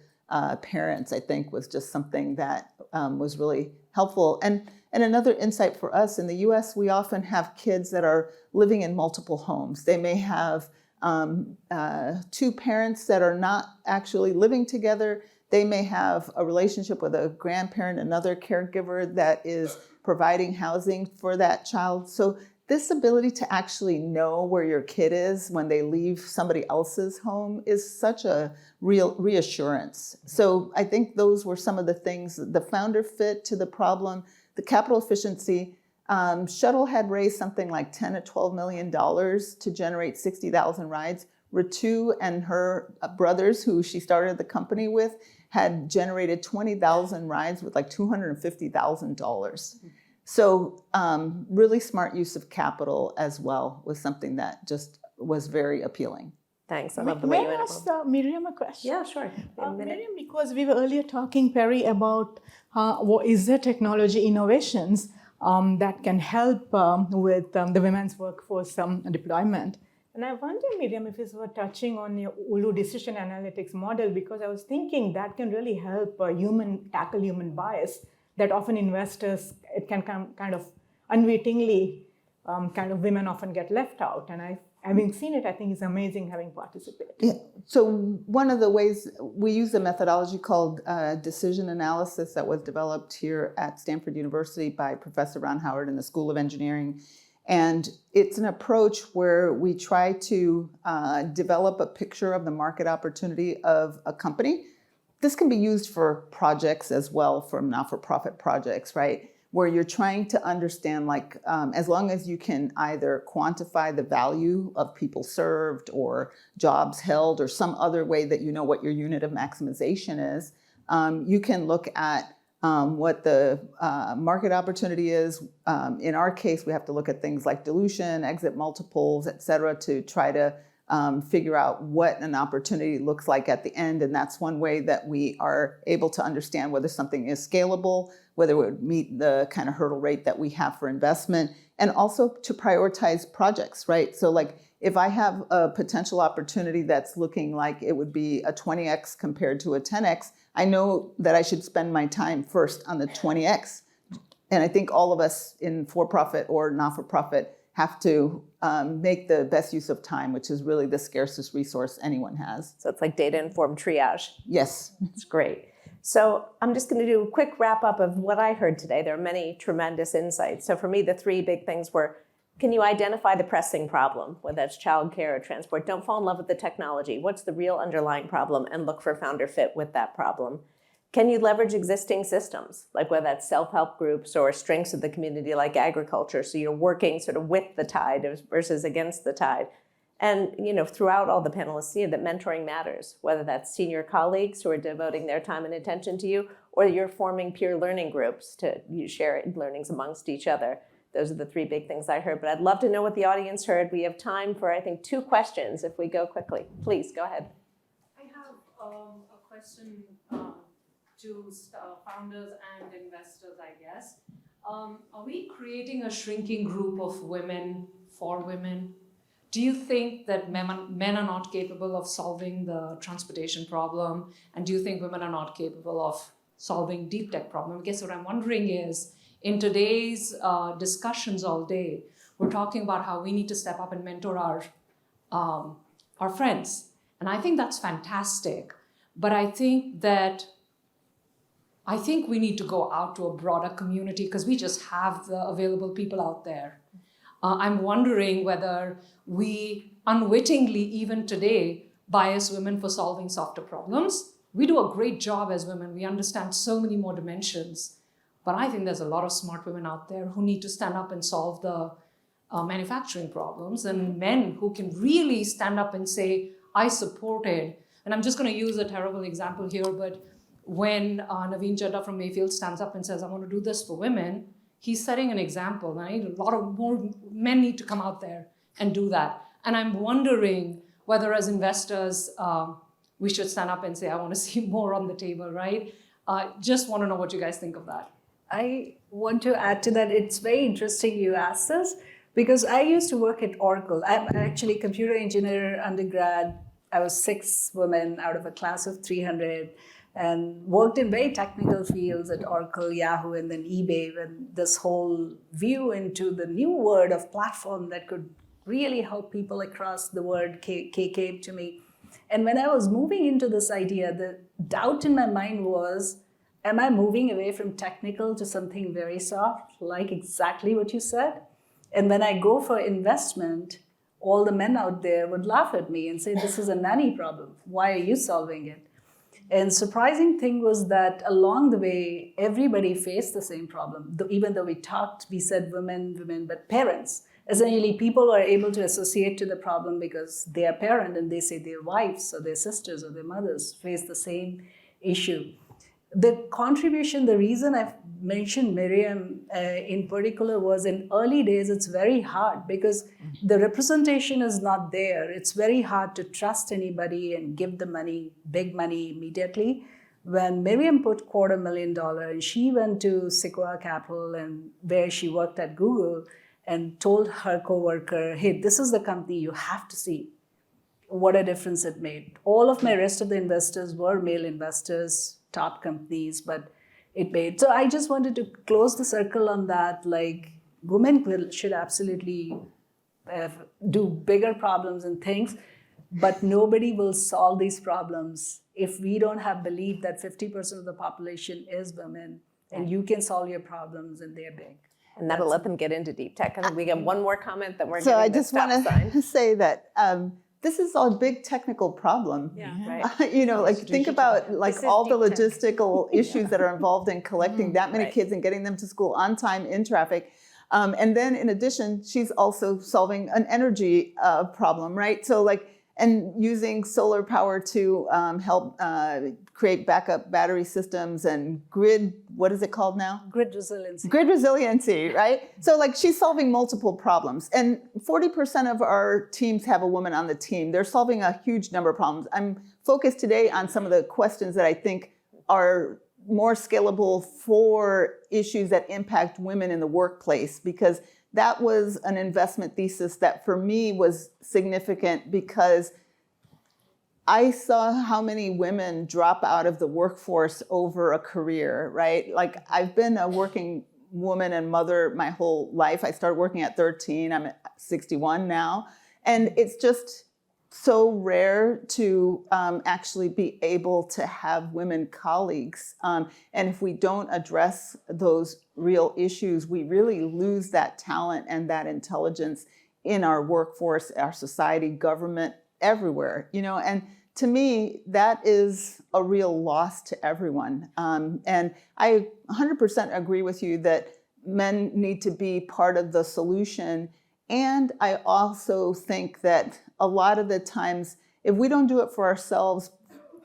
parents, I think was just something that was really helpful. And another insight for us in the US, we often have kids that are living in multiple homes. They may have 2 parents that are not actually living together. They may have a relationship with a grandparent, another caregiver that is providing housing for that child. So this ability to actually know where your kid is when they leave somebody else's home is such a real reassurance. So I think those were some of the things, the founder fit to the problem, the capital efficiency. Shuttle had raised something like $10 to $12 million to generate 60,000 rides. Ritu and her brothers, who she started the company with, had generated 20,000 rides with like $250,000. So really smart use of capital as well was something that just was very appealing. Thanks. I love the way you May I went. ask Miriam a question? Yeah, sure. A minute. Miriam, because we were earlier talking, Perry, about what is there technology innovations that can help with the women's workforce deployment. And I wonder, Miriam, if you were touching on your Ulu decision analytics model, because I was thinking that can really help tackle human bias that often investors, it can kind of unwittingly, women often get left out. And having seen it, I think it's amazing having participated. Yeah. So one of the ways we use a methodology called decision analysis that was developed here at Stanford University by Professor Ron Howard in the School of Engineering. And it's an approach where we try to develop a picture of the market opportunity of a company. This can be used for projects as well, for not-for-profit projects, right? Where you're trying to understand, like, as long as you can either quantify the value of people served or jobs held or some other way that you know what your unit of maximization is, you can look at what the market opportunity is. In our case, we have to look at things like dilution, exit multiples, et cetera, to try to figure out what an opportunity looks like at the end. And that's one way that we are able to understand whether something is scalable, whether it would meet the kind of hurdle rate that we have for investment, and also to prioritize projects, right? So like if I have a potential opportunity that's looking like it would be a 20x compared to a 10x, I know that I should spend my time first on the 20x. And I think all of us in for-profit or not-for-profit have to make the best use of time, which is really the scarcest resource anyone has. So it's like data-informed triage. Yes. It's great. So I'm just going to do a quick wrap up of what I heard today. There are many tremendous insights. So for me, the 3 big things were, can you identify the pressing problem, whether that's childcare or transport? Don't fall in love with the technology. What's the real underlying problem? And look for founder fit with that problem. Can you leverage existing systems, like whether that's self-help groups or strengths of the community like agriculture, so you're working sort of with the tide versus against the tide? And throughout all the panelists see that mentoring matters, whether that's senior colleagues who are devoting their time and attention to you, or you're forming peer learning groups to share learnings amongst each other. Those are the 3 big things I heard, but I'd love to know what the audience heard. We have time for, I think, 2 questions if we go quickly. Please, go ahead. I have a question to founders and investors, I guess. Are we creating a shrinking group of women for women? Do you think that men are not capable of solving the transportation problem? And do you think women are not capable of solving deep tech problem? I guess what I'm wondering is, in today's discussions all day, we're talking about how we need to step up and mentor our friends. And I think that's fantastic. But I think we need to go out to a broader community because we just have the available people out there. I'm wondering whether we unwittingly, even today, bias women for solving softer problems. We do a great job as women. We understand so many more dimensions. But I think there's a lot of smart women out there who need to stand up and solve the manufacturing problems, and men who can really stand up and say, I supported. And I'm just going to use a terrible example here, but when Naveen Chadha from Mayfield stands up and says, I want to do this for women, he's setting an example. Right? A lot of more men need to come out there and do that. And I'm wondering whether as investors, we should stand up and say, I want to see more on the table, right? Just want to know what you guys think of that. I want to add to that. It's very interesting you asked this because I used to work at Oracle. I'm actually a computer engineer undergrad. I was 6 women out of a class of 300 and worked in very technical fields at Oracle, Yahoo, and then eBay, when this whole view into the new world of platform that could really help people across the world came to me. And when I was moving into this idea, the doubt in my mind was, am I moving away from technical to something very soft, like exactly what you said? And when I go for investment, all the men out there would laugh at me and say, this is a nanny problem. Why are you solving it? And surprising thing was that along the way, everybody faced the same problem. Even though we said women, but parents. Essentially, people are able to associate to the problem because they are parent and they say their wives or their sisters or their mothers face the same issue. The contribution, the reason I've mentioned Miriam in particular was in early days, it's very hard because the representation is not there. It's very hard to trust anybody and give the money, big money immediately. When Miriam put $250,000 and she went to Sequoia Capital and where she worked at Google and told her coworker, hey, this is the company you have to see. What a difference it made. All of my rest of the investors were male investors, top companies, but it made. So I just wanted to close the circle on that. Like, women should absolutely do bigger problems and things, but nobody will solve these problems if we don't have belief that 50% of the population is women and you can solve your problems and they're big. And that'll let them get into deep tech. I think we get one more comment that we're So getting I the just stop want sign. to say that this is a big technical problem. Yeah. Right. You know, like think about like This is all the deep tech. logistical issues that are involved in collecting that many Right. kids and getting them to school on time in traffic. And then in addition, she's also solving an energy problem, right? So like, and using solar power to help create backup battery systems and grid, what is it called now? Grid resiliency. Grid resiliency, right? So like she's solving multiple problems, and 40% of our teams have a woman on the team. They're solving a huge number of problems. I'm focused today on some of the questions that I think are more scalable for issues that impact women in the workplace, because that was an investment thesis that for me was significant because I saw how many women drop out of the workforce over a career, right? Like I've been a working woman and mother my whole life. I started working at 13. I'm at 61 now. And it's just so rare to actually be able to have women colleagues. And if we don't address those real issues, we really lose that talent and that intelligence in our workforce, our society, government, everywhere, you know, and to me, that is a real loss to everyone. And I 100% agree with you that men need to be part of the solution. And I also think that a lot of the times, if we don't do it for ourselves,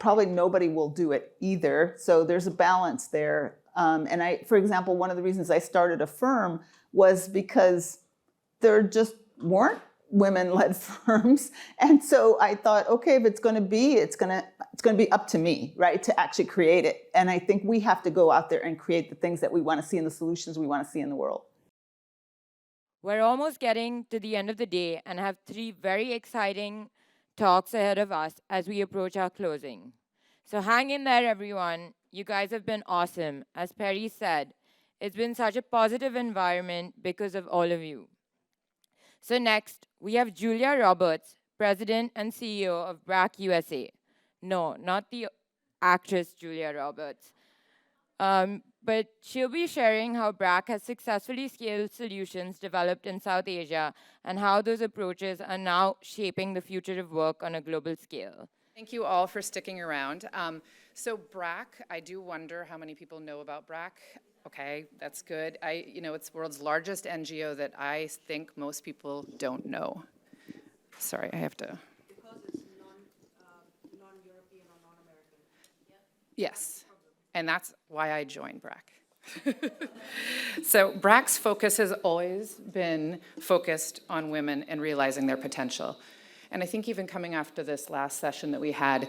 probably nobody will do it either. So there's a balance there. And I, for example, one of the reasons I started a firm was because there just weren't women-led firms. And so I thought, okay, if it's going to be, it's going to be up to me, right, to actually create it. And I think we have to go out there and create the things that we want to see and the solutions we want to see in the world. We're almost getting to the end of the day and have 3 very exciting talks ahead of us as we approach our closing. So hang in there, everyone. You guys have been awesome. As Perry said, it's been such a positive environment because of all of you. So next, we have Julia Roberts, President and CEO of BRAC USA. No, not the actress Julia Roberts. But she'll be sharing how BRAC has successfully scaled solutions developed in South Asia and how those approaches are now shaping the future of work on a global scale. Thank you all for sticking around. So BRAC, I do wonder how many people know about BRAC. Okay, that's good. It's the world's largest NGO that I think most people don't know. Sorry, I have to. Because it's non-European or non-American. Yeah? Yes, and that's why I joined BRAC. So BRAC's focus has always been focused on women and realizing their potential. And I think even coming after this last session that we had,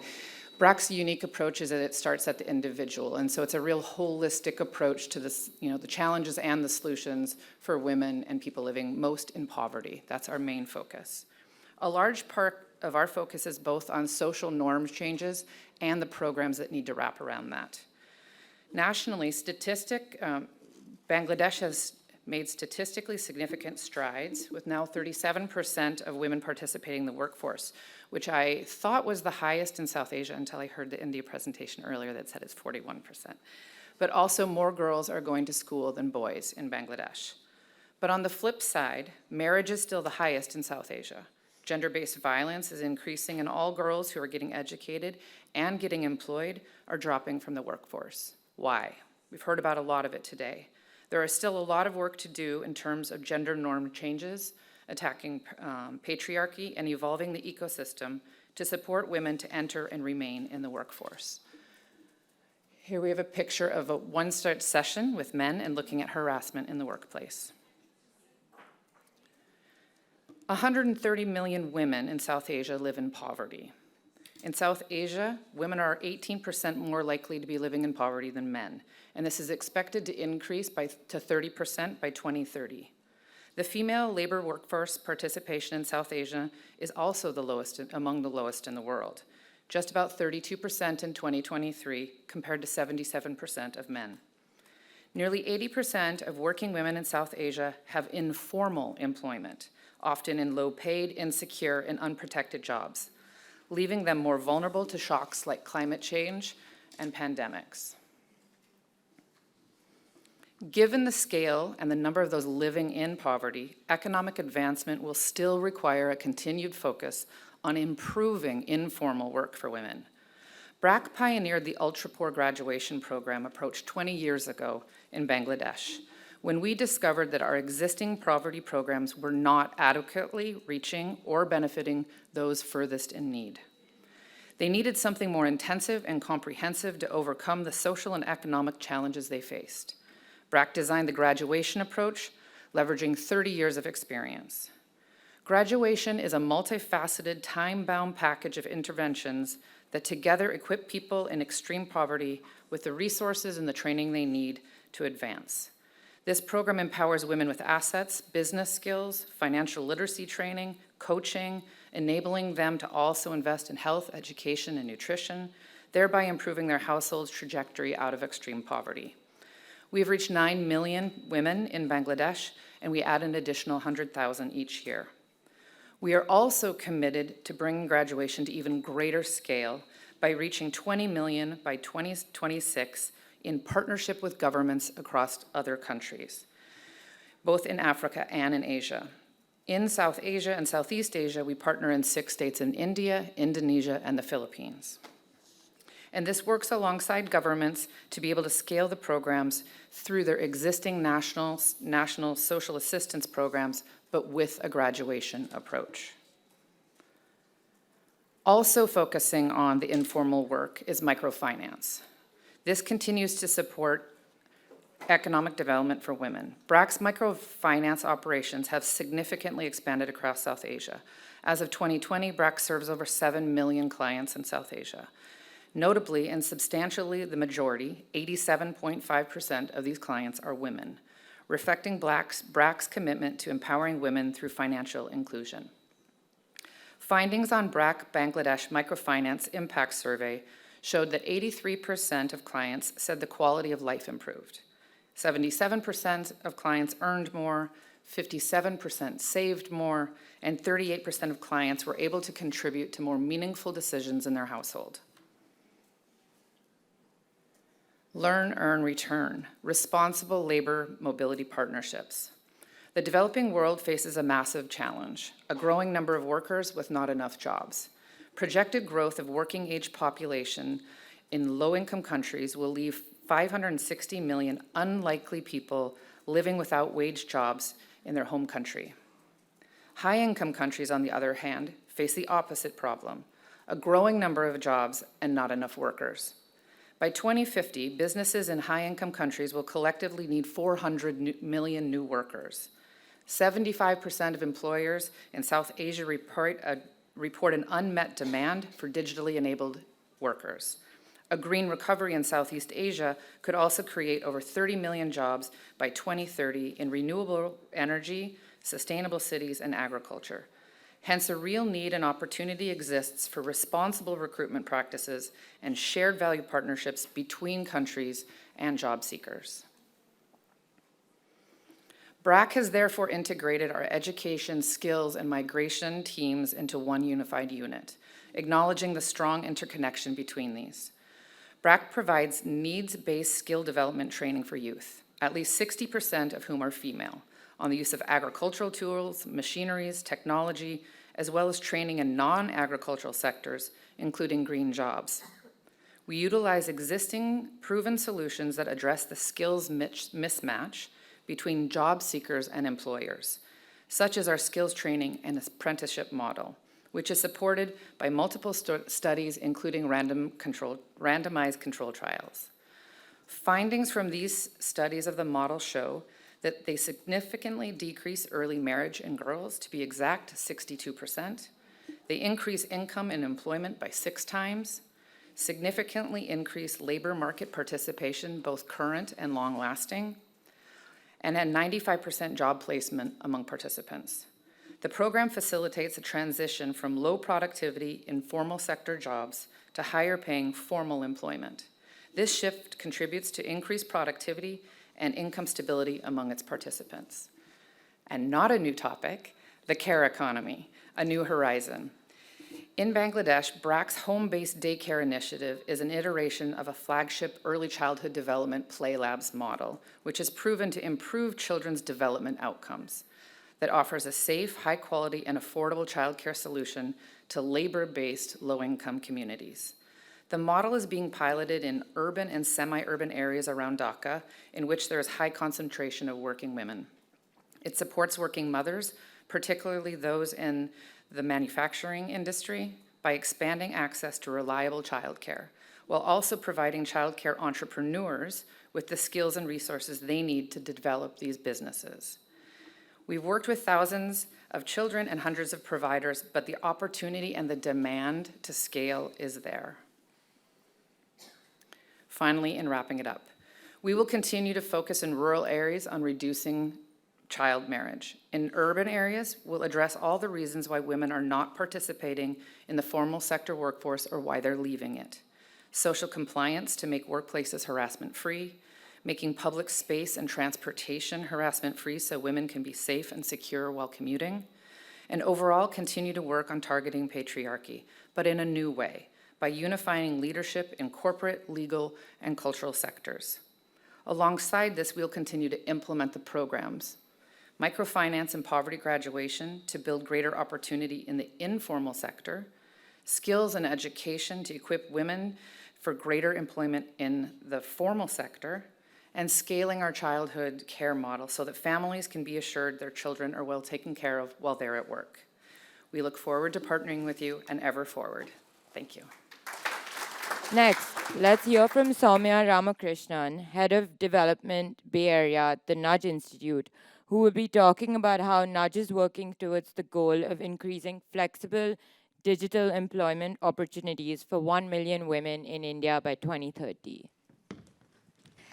BRAC's unique approach is that it starts at the individual. And so it's a real holistic approach to this, the challenges and the solutions for women and people living most in poverty. That's our main focus. A large part of our focus is both on social norms changes and the programs that need to wrap around that. Nationally, Bangladesh has made statistically significant strides, with now 37% of women participating in the workforce, which I thought was the highest in South Asia until I heard the India presentation earlier that said it's 41%. But also more girls are going to school than boys in Bangladesh. But on the flip side, marriage is still the highest in South Asia. Gender-based violence is increasing, and all girls who are getting educated and getting employed are dropping from the workforce. Why? We've heard about a lot of it today. There is still a lot of work to do in terms of gender norm changes, attacking patriarchy, and evolving the ecosystem to support women to enter and remain in the workforce. Here we have a picture of a one-start session with men and looking at harassment in the workplace. 130 million women in South Asia live in poverty. In South Asia, women are 18% more likely to be living in poverty than men, and this is expected to increase to 30% by 2030. The female labor workforce participation in South Asia is also among the lowest in the world, just about 32% in 2023 compared to 77% of men. Nearly 80% of working women in South Asia have informal employment, often in low-paid, insecure, and unprotected jobs, leaving them more vulnerable to shocks like climate change and pandemics. Given the scale and the number of those living in poverty, economic advancement will still require a continued focus on improving informal work for women. BRAC pioneered the ultra-poor graduation program approach 20 years ago in Bangladesh, when we discovered that our existing poverty programs were not adequately reaching or benefiting those furthest in need. They needed something more intensive and comprehensive to overcome the social and economic challenges they faced. BRAC designed the graduation approach, leveraging 30 years of experience. Graduation is a multifaceted, time-bound package of interventions that together equip people in extreme poverty with the resources and the training they need to advance. This program empowers women with assets, business skills, financial literacy training, coaching, enabling them to also invest in health, education, and nutrition, thereby improving their household's trajectory out of extreme poverty. We've reached 9 million women in Bangladesh, and we add an additional 100,000 each year. We are also committed to bringing graduation to even greater scale by reaching 20 million by 2026 in partnership with governments across other countries, both in Africa and in Asia. In South Asia and Southeast Asia, we partner in 6 states in India, Indonesia, and the Philippines. And this works alongside governments to be able to scale the programs through their existing national social assistance programs, but with a graduation approach. Also focusing on the informal work is microfinance. This continues to support economic development for women. BRAC's microfinance operations have significantly expanded across South Asia. As of 2020, BRAC serves over 7 million clients in South Asia. Notably, and substantially the majority, 87.5% of these clients are women, reflecting BRAC's commitment to empowering women through financial inclusion. Findings on BRAC Bangladesh Microfinance Impact Survey showed that 83% of clients said the quality of life improved. 77% of clients earned more, 57% saved more, and 38% of clients were able to contribute to more meaningful decisions in their household. Learn, earn, return, responsible labor mobility partnerships. The developing world faces a massive challenge, a growing number of workers with not enough jobs. Projected growth of working age population in low-income countries will leave 560 million unlikely people living without wage jobs in their home country. High-income countries, on the other hand, face the opposite problem, a growing number of jobs and not enough workers. By 2050, businesses in high-income countries will collectively need 400 million new workers. 75% of employers in South Asia report an unmet demand for digitally enabled workers. A green recovery in Southeast Asia could also create over 30 million jobs by 2030 in renewable energy, sustainable cities, and agriculture. Hence, a real need and opportunity exists for responsible recruitment practices and shared value partnerships between countries and job seekers. BRAC has therefore integrated our education, skills, and migration teams into one unified unit, acknowledging the strong interconnection between these. BRAC provides needs-based skill development training for youth, at least 60% of whom are female, on the use of agricultural tools, machineries, technology, as well as training in non-agricultural sectors, including green jobs. We utilize existing proven solutions that address the skills mismatch between job seekers and employers, such as our skills training and apprenticeship model, which is supported by multiple studies, including randomized control trials. Findings from these studies of the model show that they significantly decrease early marriage in girls, to be exact, 62%. They increase income and employment by 6 times, significantly increase labor market participation, both current and long-lasting, and had 95% job placement among participants. The program facilitates a transition from low productivity informal sector jobs to higher paying formal employment. This shift contributes to increased productivity and income stability among its participants. And not a new topic, the care economy, a new horizon. In Bangladesh, BRAC's home-based daycare initiative is an iteration of a flagship early childhood development Play Labs model, which has proven to improve children's development outcomes, that offers a safe, high-quality, and affordable childcare solution to labor-based low-income communities. The model is being piloted in urban and semi-urban areas around Dhaka, in which there is high concentration of working women. It supports working mothers, particularly those in the manufacturing industry, by expanding access to reliable childcare, while also providing childcare entrepreneurs with the skills and resources they need to develop these businesses. We've worked with thousands of children and hundreds of providers, but the opportunity and the demand to scale is there. Finally, in wrapping it up, we will continue to focus in rural areas on reducing child marriage. In urban areas, we'll address all the reasons why women are not participating in the formal sector workforce or why they're leaving it. Social compliance to make workplaces harassment-free, making public space and transportation harassment-free so women can be safe and secure while commuting, and overall continue to work on targeting patriarchy, but in a new way, by unifying leadership in corporate, legal, and cultural sectors. Alongside this, we'll continue to implement the programs, microfinance and poverty graduation to build greater opportunity in the informal sector, skills and education to equip women for greater employment in the formal sector, and scaling our childhood care model so that families can be assured their children are well taken care of while they're at work. We look forward to partnering with you and ever forward. Thank you. Next, let's hear from Soumya Ramakrishnan, Head of Development Bay Area at the Nudge Institute, who will be talking about how Nudge is working towards the goal of increasing flexible digital employment opportunities for 1 million women in India by 2030.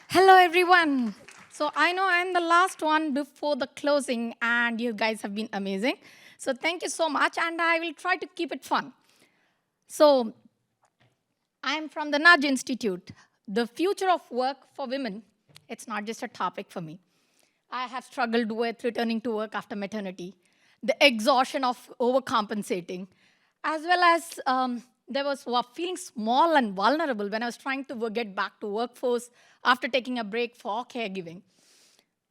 Hello, everyone. So I know I'm the last one before the closing, and you guys have been amazing. So thank you so much, and I will try to keep it fun. So I'm from the Nudge Institute. The future of work for women, it's not just a topic for me. I have struggled with returning to work after maternity, the exhaustion of overcompensating, as well as there was feeling small and vulnerable when I was trying to get back to workforce after taking a break for caregiving.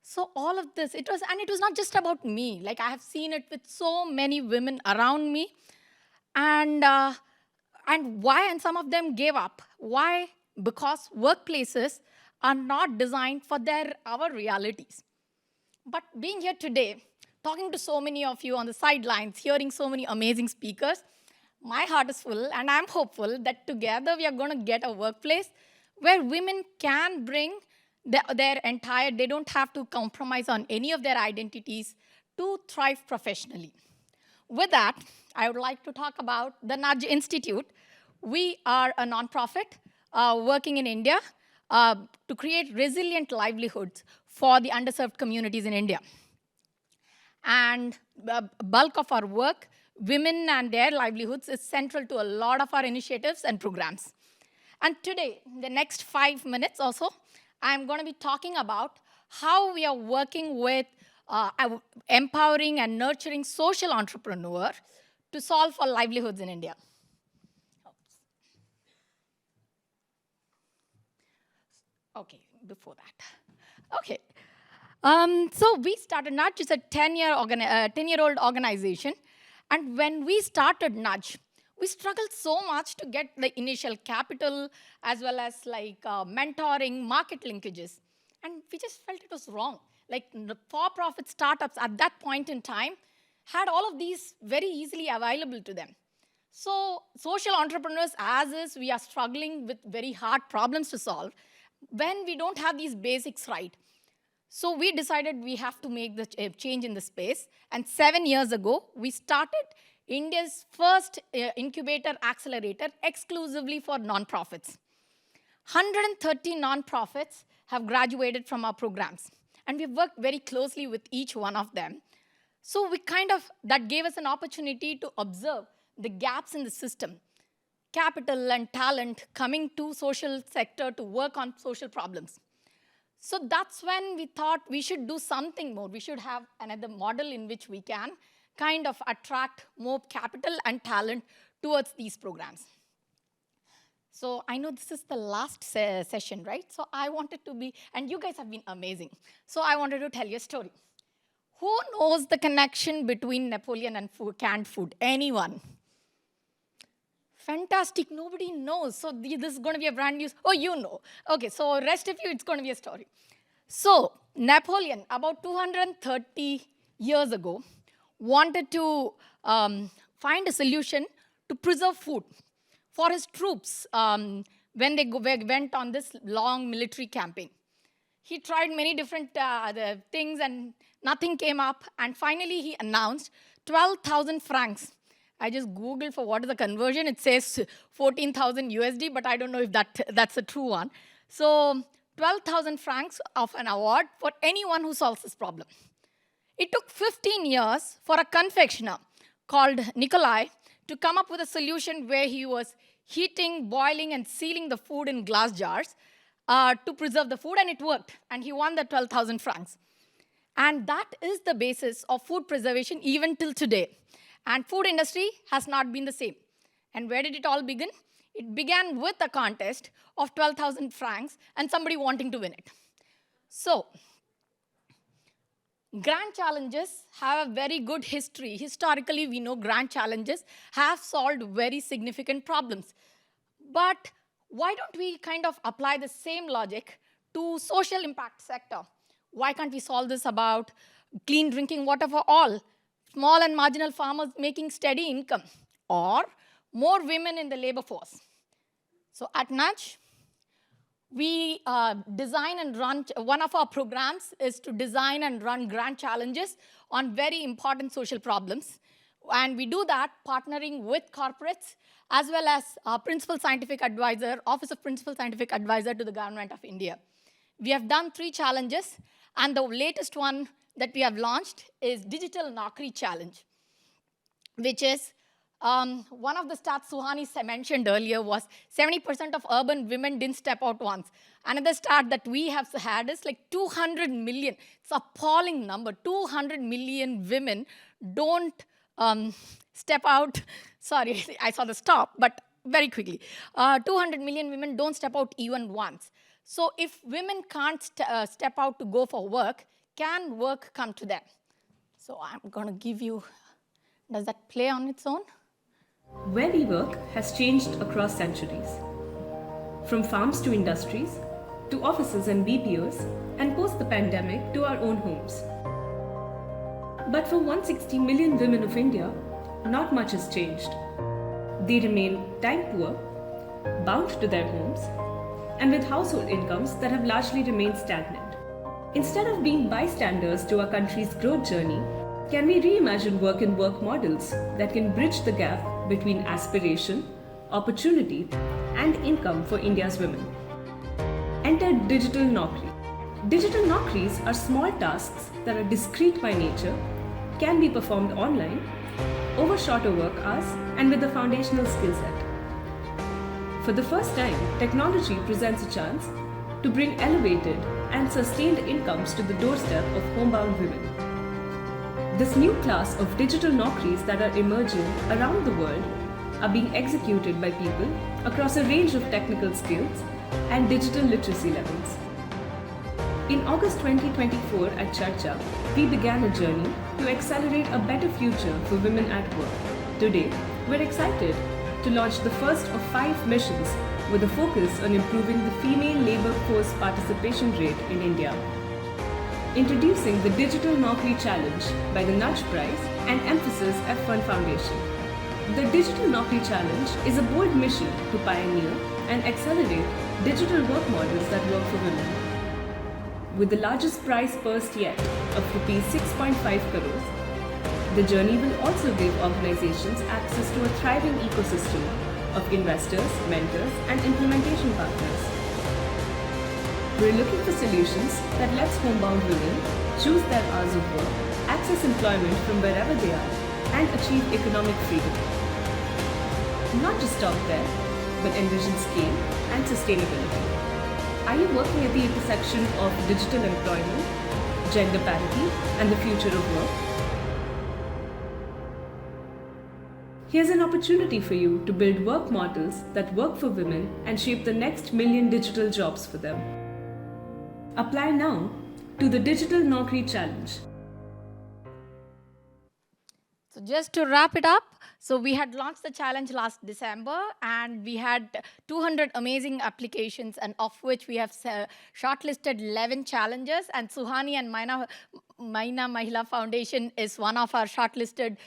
So all of this, it was not just about me. Like I have seen it with so many women around me, and why? And some of them gave up. Why? Because workplaces are not designed for our realities. But being here today, talking to so many of you on the sidelines, hearing so many amazing speakers, my heart is full, and I'm hopeful that together we are going to get a workplace where women can bring their entire, they don't have to compromise on any of their identities to thrive professionally. With that, I would like to talk about the Nudge Institute. We are a nonprofit working in India to create resilient livelihoods for the underserved communities in India. And the bulk of our work, women and their livelihoods, is central to a lot of our initiatives and programs. And today, in the next 5 minutes or so, I'm going to be talking about how we are working with empowering and nurturing social entrepreneurs to solve for livelihoods in India. Okay, before that. Okay. So we started Nudge. It's a 10-year-old organization. And when we started Nudge, we struggled so much to get the initial capital as well as mentoring, market linkages. And we just felt it was wrong. Like the for-profit startups at that point in time had all of these very easily available to them. So social entrepreneurs, as is, we are struggling with very hard problems to solve when we don't have these basics right. So we decided we have to make the change in the space. And 7 years ago, we started India's first incubator accelerator exclusively for nonprofits. 130 nonprofits have graduated from our programs. And we've worked very closely with each one of them. So that gave us an opportunity to observe the gaps in the system, capital and talent coming to social sector to work on social problems. So that's when we thought we should do something more. We should have another model in which we can kind of attract more capital and talent towards these programs. So I know this is the last session, right? So I wanted to be, and you guys have been amazing. So I wanted to tell you a story. Who knows the connection between Napoleon and canned food? Anyone? Fantastic, nobody knows. So this is going to be a brand new, oh, you know. Okay, so rest of you, it's going to be a story. So Napoleon, about 230 years ago, wanted to find a solution to preserve food for his troops when they went on this long military campaign. He tried many different things and nothing came up. And finally, he announced 12,000 francs. I just Googled for what is the conversion. It says 14,000 USD, but I don't know if that's a true one. So 12,000 francs of an award for anyone who solves this problem. It took 15 years for a confectioner called Nikolai to come up with a solution where he was heating, boiling, and sealing the food in glass jars to preserve the food, and it worked. And he won the 12,000 francs. And that is the basis of food preservation even till today. And food industry has not been the same. And where did it all begin? It began with a contest of 12,000 francs and somebody wanting to win it. So grand challenges have a very good history. Historically, we know grand challenges have solved very significant problems. But why don't we kind of apply the same logic to social impact sector? Why can't we solve this about clean drinking water for all, small and marginal farmers making steady income, or more women in the labor force? So at Nudge, we design and run, one of our programs is to design and run grand challenges on very important social problems. And we do that partnering with corporates as well as Principal Scientific Advisor, Office of Principal Scientific Advisor to the Government of India. We have done 3 challenges, and the latest one that we have launched is Digital Naukri Challenge, which is one of the stats Suhani mentioned earlier was 70% of urban women didn't step out once. Another stat that we have had is like 200 million. It's an appalling number. 200 million women don't step out. Sorry, I saw the stop, but very quickly. 200 million women don't step out even once. So if women can't step out to go for work, can work come to them? So I'm going to give you, does that play on its own? Where we work has changed across centuries. From farms to industries, to offices and BPOs, and post the pandemic to our own homes. But for 160 million women of India, not much has changed. They remain time poor, bound to their homes, and with household incomes that have largely remained stagnant. Instead of being bystanders to our country's growth journey, can we reimagine work and work models that can bridge the gap between aspiration, opportunity, and income for India's women? Enter Digital Naukri. Digital Naukris are small tasks that are discrete by nature, can be performed online, over shorter work hours, and with a foundational skill set. For the first time, technology presents a chance to bring elevated and sustained incomes to the doorstep of homebound women. This new class of digital Naukris that are emerging around the world are being executed by people across a range of technical skills and digital literacy levels. In August 2024 at Charcha, we began a journey to accelerate a better future for women at work. Today, we're excited to launch the first of 5 missions with a focus on improving the female labor force participation rate in India. Introducing the Digital Naukri Challenge by the Nudge Prize and Emphasis F1 Foundation. The Digital Naukri Challenge is a bold mission to pioneer and accelerate digital work models that work for women. With the largest prize purse yet of Rs 6.5 crores, the journey will also give organizations access to a thriving ecosystem of investors, mentors, and implementation partners. We're looking for solutions that lets homebound women choose their hours of work, access employment from wherever they are, and achieve economic freedom. Not just stop there, but envision scale and sustainability. Are you working at the intersection of digital employment, gender parity, and the future of work? Here's an opportunity for you to build work models that work for women and shape the next million digital jobs for them. Apply now to the Digital Naukri Challenge. So just to wrap it up, so we had launched the challenge last December, and we had 200 amazing applications, and of which we have shortlisted 11 challenges, and Suhani and Maina Mahila Foundation is one of our shortlisted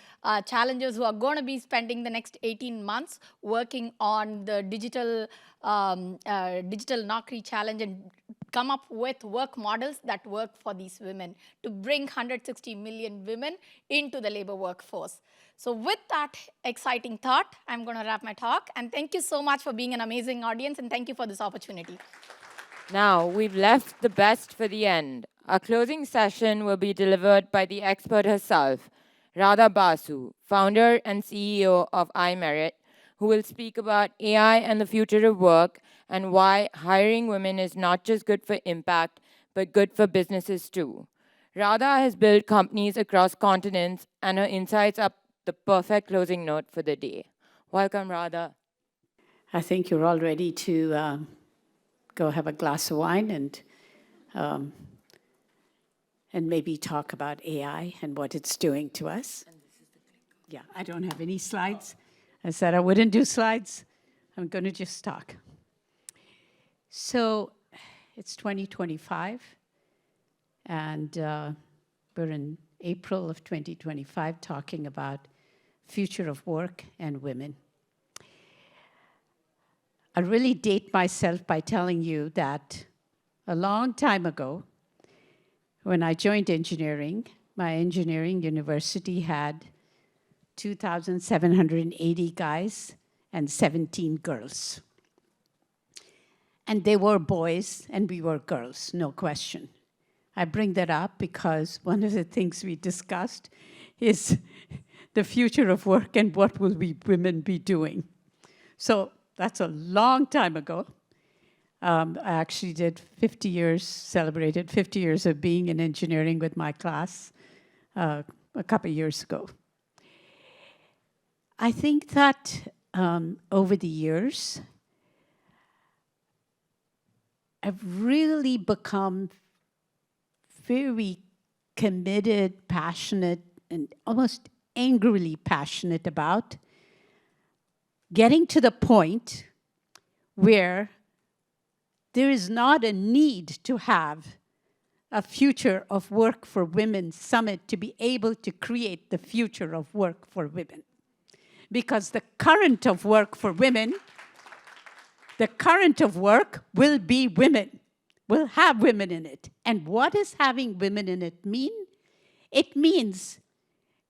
challengers who are going to be spending the next 18 months working on the digital Naukri challenge and come up with work models that work for these women to bring 160 million women into the labor workforce. So with that exciting thought, I'm going to wrap my talk. And thank you so much for being an amazing audience, and thank you for this opportunity. Now, we've left the best for the end. Our closing session will be delivered by the expert herself, Radha Basu, founder and CEO of iMerit, who will speak about AI and the future of work and why hiring women is not just good for impact, but good for businesses too. Radha has built companies across continents, and her insights are the perfect closing note for the day. Welcome, Radha. I think you're all ready to go have a glass of wine and maybe talk about AI and what it's doing to us. Yeah, I don't have any slides. I said I wouldn't do slides. I'm going to just talk. So it's 2025, and we're in April of 2025 talking about future of work and women. I really date myself by telling you that a long time ago, when I joined engineering, my engineering university had 2,780 guys and 17 girls. And they were boys and we were girls, no question. I bring that up because one of the things we discussed is the future of work and what will we women be doing. So that's a long time ago. I actually did 50 years, celebrated 50 years of being in engineering with my class a couple of years ago. I think that over the years, I've really become very committed, passionate, and almost angrily passionate about getting to the point where there is not a need to have a future of work for women summit to be able to create the future of work for women. Because the current of work for women, the current of work will be women, will have women in it. And what does having women in it mean? It means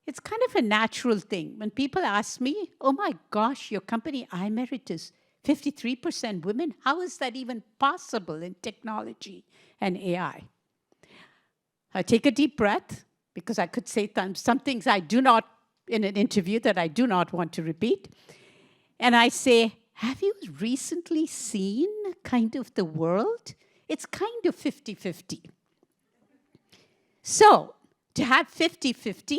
it's kind of a natural thing. When people ask me, oh my gosh, your company, iMerit, is 53% women. How is that even possible in technology and AI? I take a deep breath, because I could say some things I do not, in an interview that I do not want to repeat. And I say, have you recently seen kind of the world? It's kind of 50-50. So to have 50-50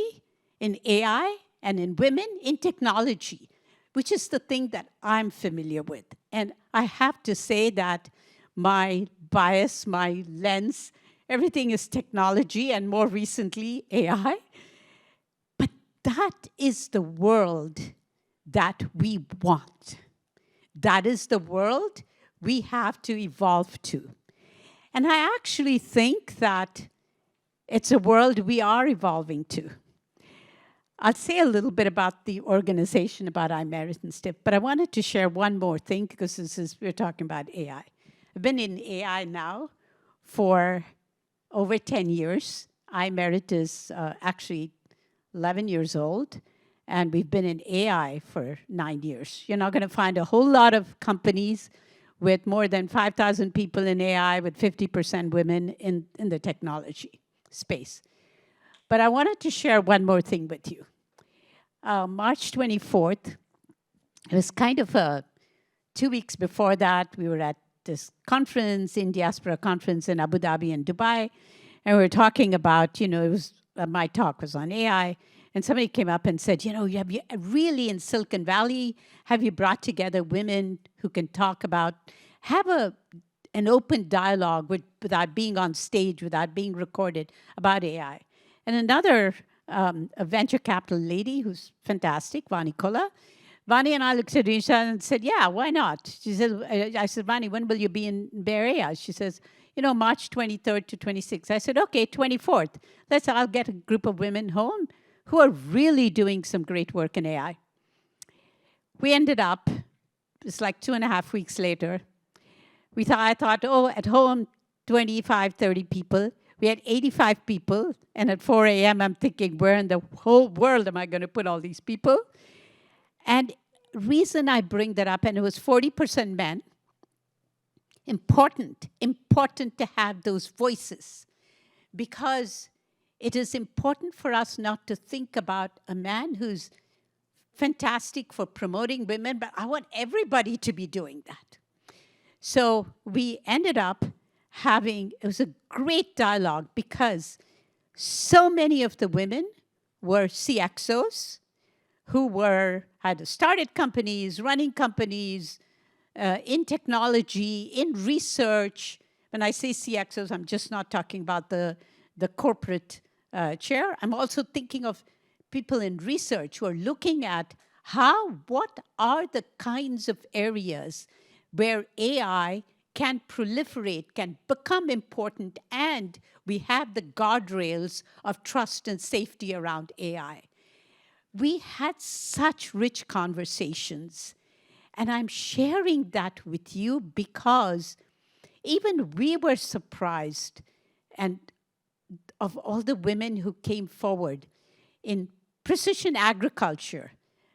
in AI and in women in technology, which is the thing that I'm familiar with. And I have to say that my bias, my lens, everything is technology and more recently AI. But that is the world that we want. That is the world we have to evolve to. And I actually think that it's a world we are evolving to. I'll say a little bit about the organization, about iMerit and stuff, but I wanted to share one more thing because we're talking about AI. I've been in AI now for over 10 years. iMerit is actually 11 years old, and we've been in AI for 9 years. You're not going to find a whole lot of companies with more than 5,000 people in AI with 50% women in the technology space. But I wanted to share one more thing with you. March 24th, it was kind of 2 weeks before that, we were at this conference, in diaspora conference in Abu Dhabi and Dubai, and we were talking about, it was, my talk was on AI, and somebody came up and said, have you really in Silicon Valley, have you brought together women who can talk about, have an open dialogue without being on stage, without being recorded about AI? And another a venture capital lady who's fantastic, Vani Kola. Vani and I looked at each other and said, yeah, why not? She said, I said, Vani, when will you be in Bay Area? She says, March 23rd to 26th. I said, okay, 24th. I'll get a group of women home who are really doing some great work in AI. We ended up, it's like 2.5 weeks later, I thought, at home, 25, 30 people. We had 85 people, and at 4 a.m., I'm thinking, where in the whole world am I going to put all these people? And reason I bring that up, and it was 40% men, important to have those voices, because it is important for us not to think about a man who's fantastic for promoting women, but I want everybody to be doing that. So we ended up it was a great dialogue because so many of the women were CXOs who had started companies, running companies, in technology, in research. When I say CXOs, I'm just not talking about the corporate chair. I'm also thinking of people in research who are looking at what are the kinds of areas where AI can proliferate, can become important, and we have the guardrails of trust and safety around AI. We had such rich conversations, And I'm sharing that with you because even we were surprised and of all the women who came forward in precision agriculture,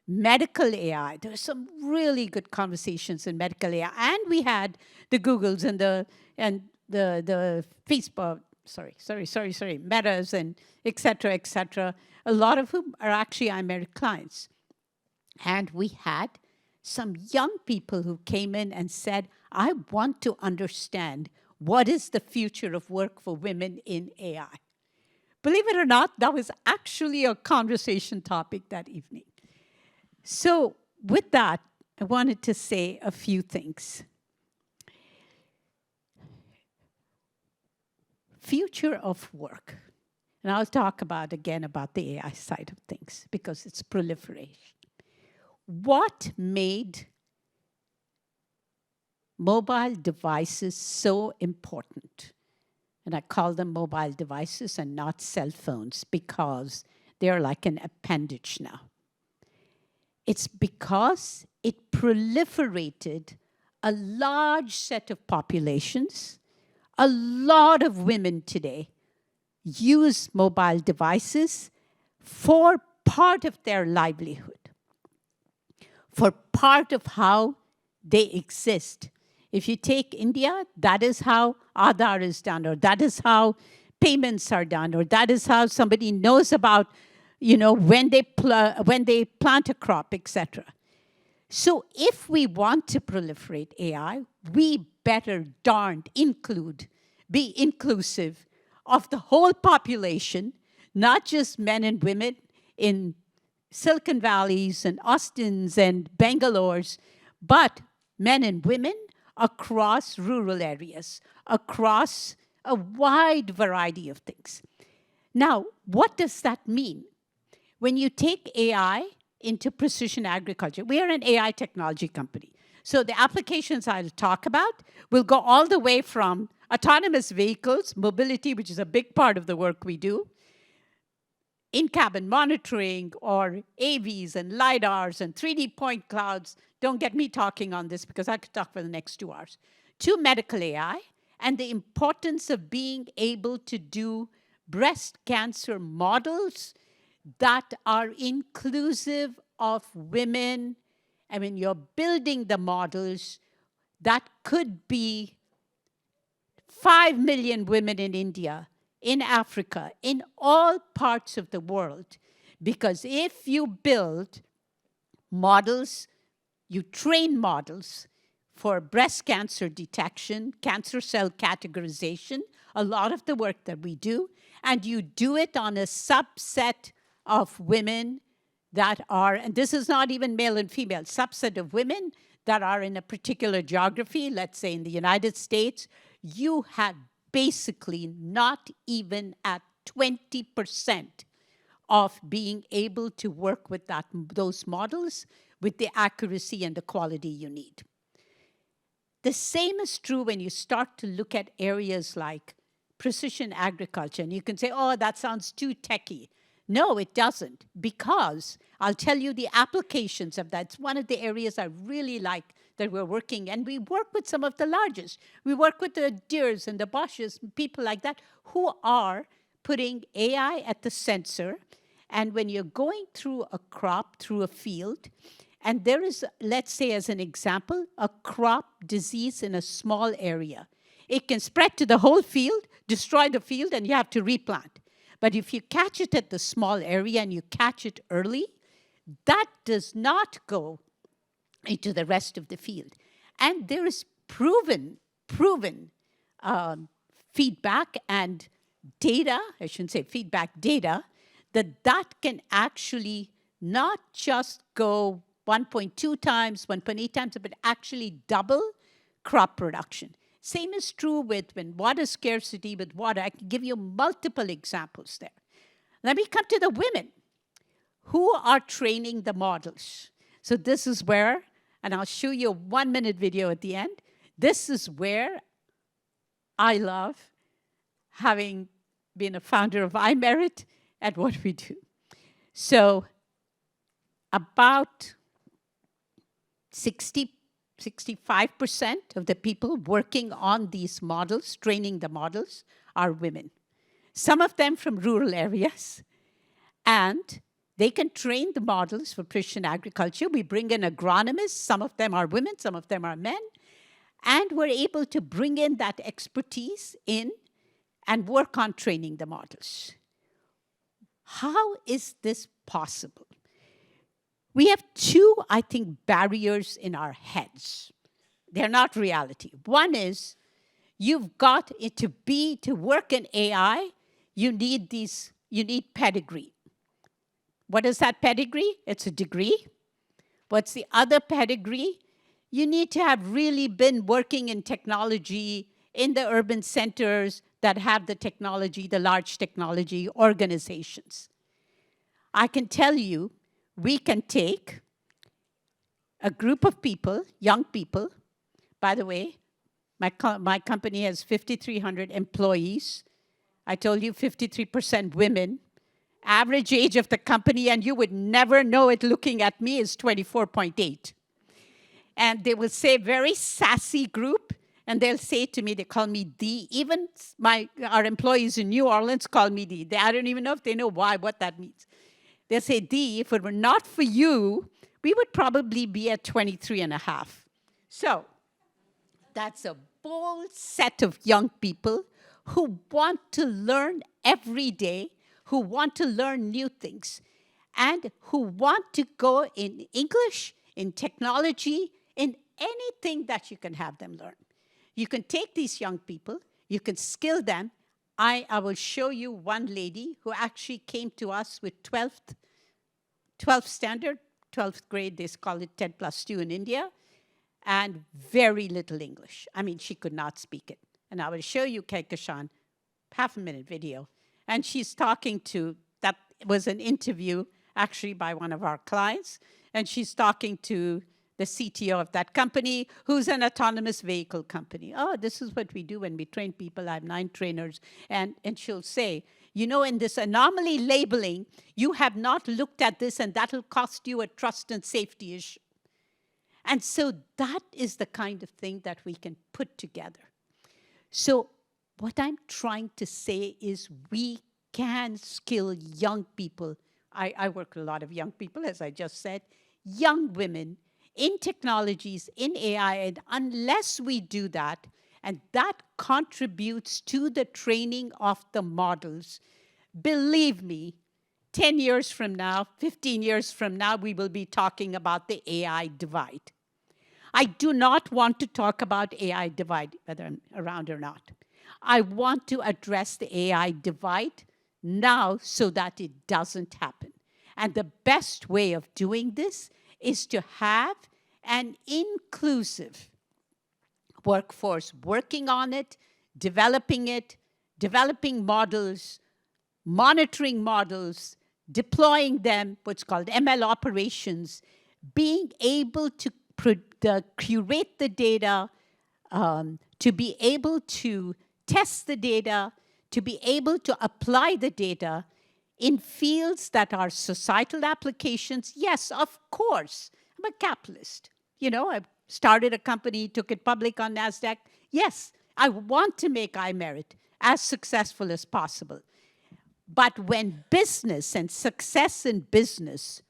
medical AI. There were some really good conversations in medical AI. And we had the Googles and the Facebook, Metas and et cetera, a lot of whom are actually IMERIT clients. And we had some young people who came in and said, I want to understand what is the future of work for women in AI. Believe it or not, that was actually a conversation topic that evening. So with that, I wanted to say a few things. Future of work. And I'll talk about the AI side of things because it's proliferation. What made mobile devices so important? And I call them mobile devices and not cell phones because they're like an appendage now. It's because it proliferated a large set of populations. A lot of women today use mobile devices for part of their livelihood, for part of how they exist. If you take India, that is how Aadhaar is done, or that is how payments are done, or that is how somebody knows about, when they plant a crop, etc. So if we want to proliferate AI, we better darned be inclusive of the whole population, not just men and women in Silicon Valleys and Austins and Bangalores, but men and women across rural areas, across a wide variety of things. Now, what does that mean? When you take AI into precision agriculture, we are an AI technology company. So the applications I'll talk about will go all the way from autonomous vehicles, mobility, which is a big part of the work we do, in-cabin monitoring, or AVs and LiDARs and 3D point clouds. Don't get me talking on this because I could talk for the next 2 hours. To medical AI and the importance of being able to do breast cancer models that are inclusive of women. I mean, you're building the models that could be 5 million women in India, in Africa, in all parts of the world. Because if you build models, you train models for breast cancer detection, cancer cell categorization, a lot of the work that we do, and you do it on a subset of women that are, and this is not even male and female, subset of women that are in a particular geography, let's say in the United States, you have basically not even at 20% of being able to work with those models with the accuracy and the quality you need. The same is true when you start to look at areas like precision agriculture. And you can say, oh, that sounds too techy. No, it doesn't, because I'll tell you the applications of that. It's one of the areas I really like that we're working, and we work with some of the largest. We work with the Deeres and the Bosches, people like that, who are putting AI at the sensor. And when you're going through a crop, through a field, and there is, let's say as an example, a crop disease in a small area, it can spread to the whole field, destroy the field, and you have to replant. But if you catch it at the small area and you catch it early, that does not go into the rest of the field. And there is proven feedback and data, I shouldn't say feedback, data, that can actually not just go 1.2 times, 1.8 times, but actually double crop production. Same is true with when water scarcity with water. I can give you multiple examples there. Let me come to the women who are training the models. So this is where, and I'll show you a 1-minute video at the end. This is where I love having been a founder of iMerit at what we do. So about 65% of the people working on these models, training the models, are women. Some of them from rural areas. And they can train the models for precision agriculture. We bring in agronomists. Some of them are women, some of them are men. And we're able to bring in that expertise in and work on training the models. How is this possible? We have two, I think, barriers in our heads. They're not reality. One is you've got it to work in AI, you need pedigree. What is that pedigree? It's a degree. What's the other pedigree? You need to have really been working in technology in the urban centers that have the technology, the large technology organizations. I can tell you, we can take a group of people, young people. By the way, my company has 5,300 employees. I told you 53% women. Average age of the company, and you would never know it looking at me, is 24.8. And they will say, very sassy group, and they'll say to me, they call me D. Even our employees in New Orleans call me D. I don't even know if they know what that means. They'll say, D, if it were not for you, we would probably be at 23.5. So that's a bold set of young people who want to learn every day, who want to learn new things, and who want to go in English, in technology, in anything that you can have them learn. You can take these young people, you can skill them. I will show you one lady who actually came to us with 12th standard, 12th grade, they call it 10+2 in India, and very little English. I mean, she could not speak it. And I will show you Kehkashan, half-a-minute video. And she's talking to, that was an interview actually by one of our clients, and she's talking to the CTO of that company, who's an autonomous vehicle company. Oh, this is what we do when we train people. I have 9 trainers. And she'll say, you know, in this anomaly labeling, you have not looked at this, and that'll cost you a trust and safety issue. And so that is the kind of thing that we can put together. So what I'm trying to say is we can skill young people. I work with a lot of young people, as I just said, young women in technologies, in AI, and unless we do that, and that contributes to the training of the models, believe me, 10 years from now, 15 years from now, we will be talking about the AI divide. I do not want to talk about AI divide, whether I'm around or not. I want to address the AI divide now so that it doesn't happen. And the best way of doing this is to have an inclusive workforce working on it, developing models, monitoring models, deploying them, what's called ML operations, being able to curate the data, to be able to test the data, to be able to apply the data in fields that are societal applications. Yes, of course, I'm a capitalist. You know, I started a company, took it public on NASDAQ. Yes, I want to make iMerit as successful as possible. But when business and success in business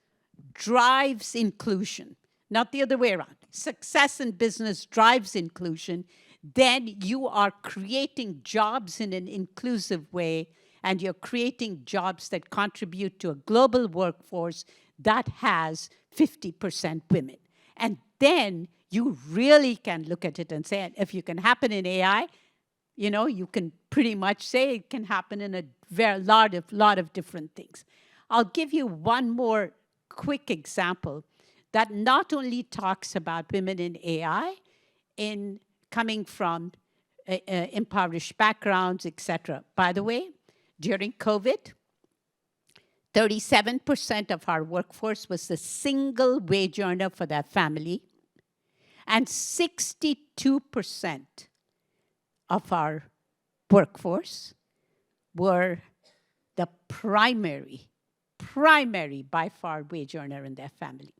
drives inclusion, not the other way around, success in business drives inclusion, then you are creating jobs in an inclusive way, and you're creating jobs that contribute to a global workforce that has 50% women. And then you really can look at it and say, if you can happen in AI, you know, you can pretty much say it can happen in a lot of different things. I'll give you one more quick example that not only talks about women in AI, in coming from impoverished backgrounds, etc. By the way, during COVID, 37% of our workforce was the single wage earner for their family, and 62% of our workforce were the primary by far wage earner in their family,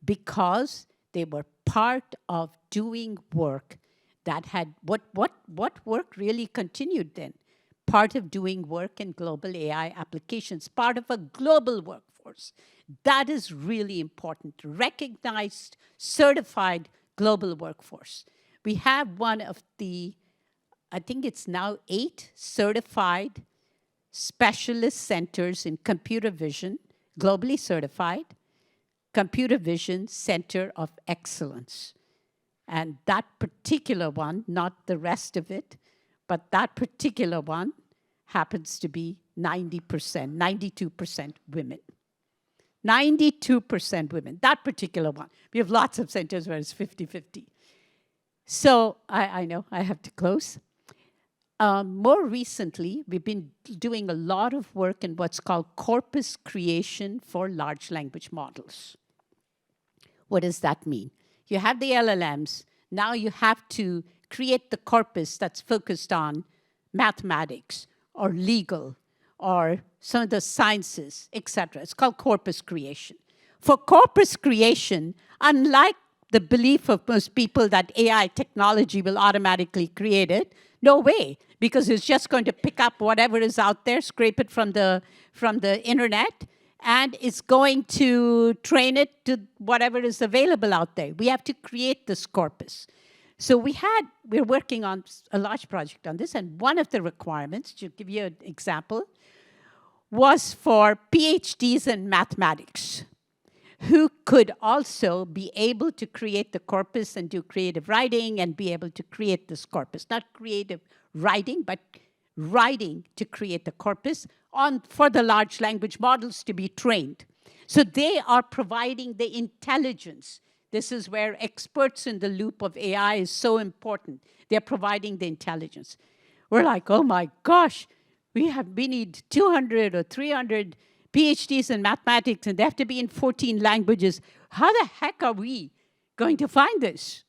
because They were part of doing work that had, what work really continued then? Part of doing work in global AI applications, part of a global workforce. That is really important. Recognized, certified global workforce. We have one of the, I think it's now 8 certified specialist centers in computer vision, globally certified, Computer Vision Center of Excellence. And that particular one, not the rest of it, but that particular one happens to be 90%, 92% women. 92% women, that particular one. We have lots of centers where it's 50-50. So I know I have to close. More recently, we've been doing a lot of work in what's called corpus creation for large language models. What does that mean? You have the LLMs. Now you have to create the corpus that's focused on mathematics or legal or some of the sciences, etc. It's called corpus creation. For corpus creation, unlike the belief of most people that AI technology will automatically create it, no way, because it's just going to pick up whatever is out there, scrape it from the internet, and it's going to train it to whatever is available out there. We have to create this corpus. So we're working on a large project on this, and one of the requirements, to give you an example, was for PhDs in mathematics, who could also be able to create the corpus and do creative writing and be able to create this corpus. Not creative writing, but writing to create the corpus for the large language models to be trained. So they are providing the intelligence. This is where experts in the loop of AI is so important. They're providing the intelligence. We're like, oh my gosh, we need 200 or 300 PhDs in mathematics, and they have to be in 14 languages. How the heck are we going to find this?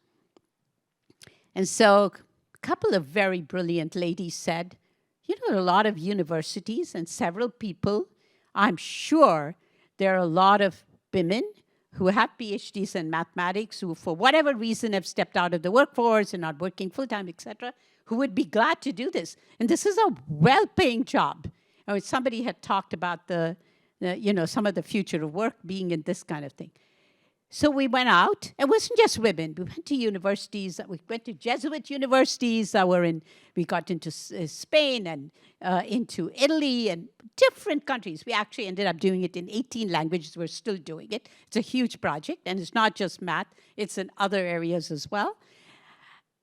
And so a couple of very brilliant ladies said, you know, a lot of universities and several people, I'm sure there are a lot of women who have PhDs in mathematics who, for whatever reason, have stepped out of the workforce and not working full-time, etc., who would be glad to do this. And this is a well-paying job. I mean, somebody had talked about some of the future of work being in this kind of thing. So we went out. It wasn't just women. We went to universities. We went to Jesuit universities. We got into Spain and into Italy and different countries. We actually ended up doing it in 18 languages. We're still doing it. It's a huge project, and it's not just math. It's in other areas as well.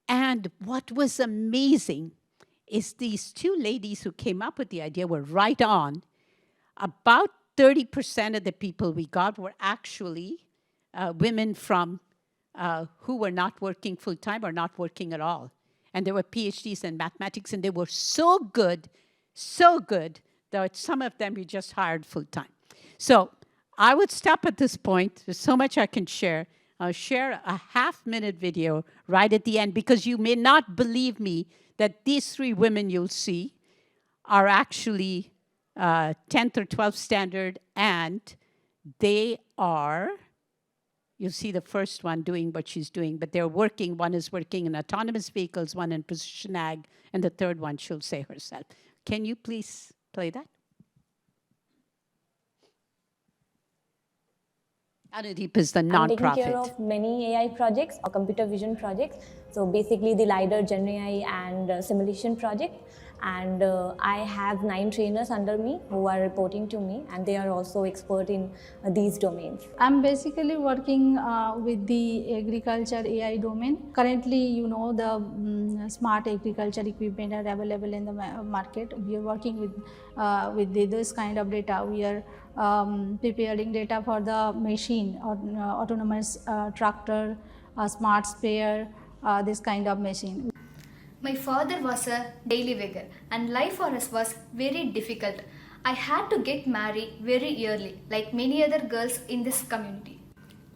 And what was amazing is these two ladies who came up with the idea were right on. About 30% of the people we got were actually women from who were not working full-time or not working at all. And they were PhDs in mathematics, and they were so good that some of them we just hired full-time. So I would stop at this point. There's so much I can share. I'll share a half-minute video right at the end, because you may not believe me that these 3 women you'll see are actually 10th or 12th standard, and they are, you'll see the first one doing what she's doing, but they're working. One is working in autonomous vehicles, one in precision ag, and the third one she'll say herself. Can you please play that? Anudeep is the non-profit. I'm taking care of many AI projects or computer vision projects. So basically the LiDAR, Gen AI and simulation project. And I have 9 trainers under me who are reporting to me, and they are also expert in these domains. I'm basically working with the agriculture AI domain. Currently, you know, the smart agriculture equipment are available in the market. We are working with this kind of data. We are preparing data for the machine, or autonomous tractor, smart sprayer, this kind of machine. My father was a daily beggar, and life for us was very difficult. I had to get married very early, like many other girls in this community.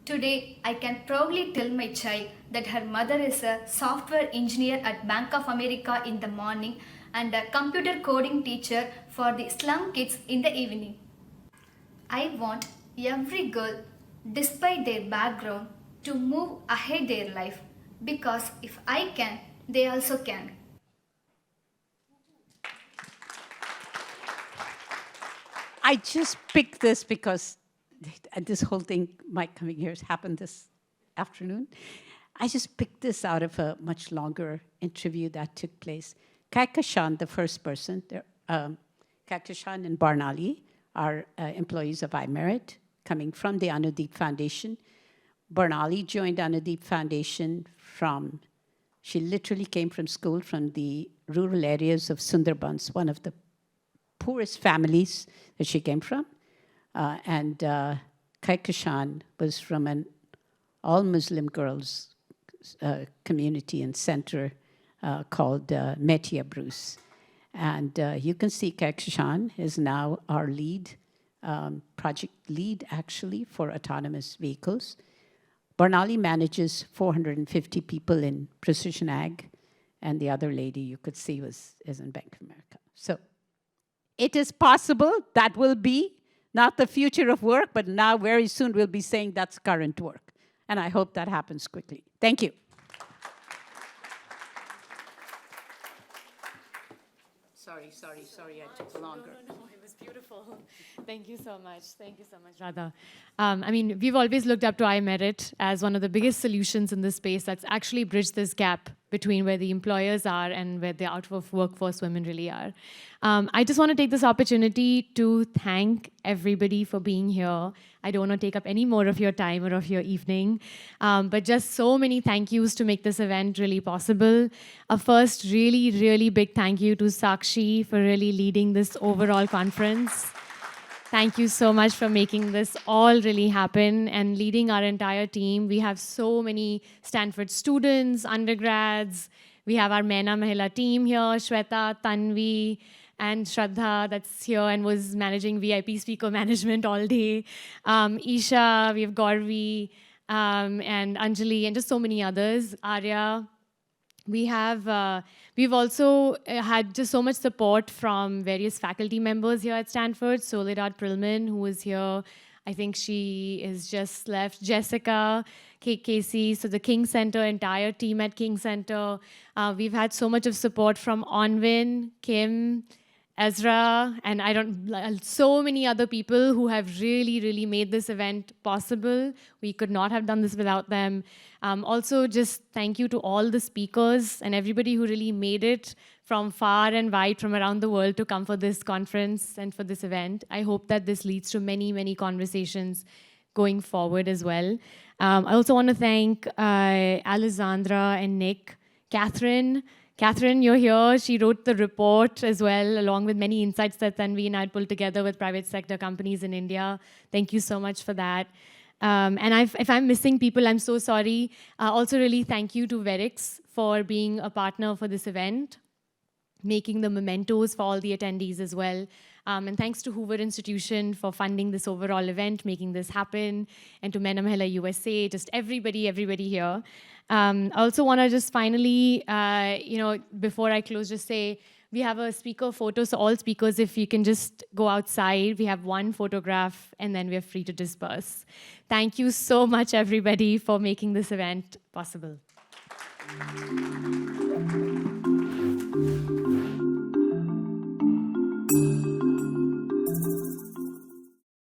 Today, I can proudly tell my child that her mother is a software engineer at Bank of America in the morning and a computer coding teacher for the slum kids in the evening. I want every girl, despite their background, to move ahead their life, because if I can, they also can. I just picked this because this whole thing, my coming here, has happened this afternoon. I just picked this out of a much longer interview that took place. Kaikashan, the first person, Kaikashan and Barnali are employees of iMerit, coming from the Anudeep Foundation. Barnali joined Anudeep Foundation she literally came from school from the rural areas of Sundarbans, one of the poorest families that she came from. And Kaikashan was from an all-Muslim girls community and center called Metia Bruce. And you can see Kaikashan is now our project lead, actually, for autonomous vehicles. Barnali manages 450 people in precision ag, and the other lady you could see is in Bank of America. So it is possible. That will be not the future of work, but now very soon we'll be saying that's current work. And I hope that happens quickly. Thank you. Sorry, I took longer. No, it was beautiful. Thank you so much. Thank you so much, Radha. I mean, we've always looked up to iMerit as one of the biggest solutions in this space that's actually bridged this gap between where the employers are and where the out of workforce women really are. I just want to take this opportunity to thank everybody for being here. I don't want to take up any more of your time or of your evening, but just so many thank yous to make this event really possible. A first really, really big thank you to Sakshi for really leading this overall conference. Thank you so much for making this all really happen and leading our entire team. We have so many Stanford students, undergrads. We have our Mena Mahila team here, Shweta, Tanvi, and Shraddha that's here and was managing VIP speaker management all day. Isha, we have Gauravi, and Anjali, and just so many others. Arya. We've also had just so much support from various faculty members here at Stanford. Soledad Prillman, who is here. I think she is just left. Jessica, Casey, so the King Center, entire team at King Center. We've had so much of support from Onwin, Kim, Ezra, and so many other people who have really, really made this event possible. We could not have done this without them. Also, just thank you to all the speakers and everybody who really made it from far and wide from around the world to come for this conference and for this event. I hope that this leads to many, many conversations going forward as well. I also want to thank Alessandra and Nick, Catherine, you're here. She wrote the report as well, along with many insights that Tanvi and I pulled together with private sector companies in India. Thank you so much for that. If I'm missing people, I'm so sorry. Also, really thank you to Verix for being a partner for this event, making the mementos for all the attendees as well. And thanks to Hoover Institution for funding this overall event, making this happen, and to Mena Mahila USA, just everybody here. I also want to just finally, before I close, just say, we have a speaker photo, so all speakers, if you can just go outside, we have one photograph, and then we're free to disperse. Thank you so much, everybody, for making this event possible.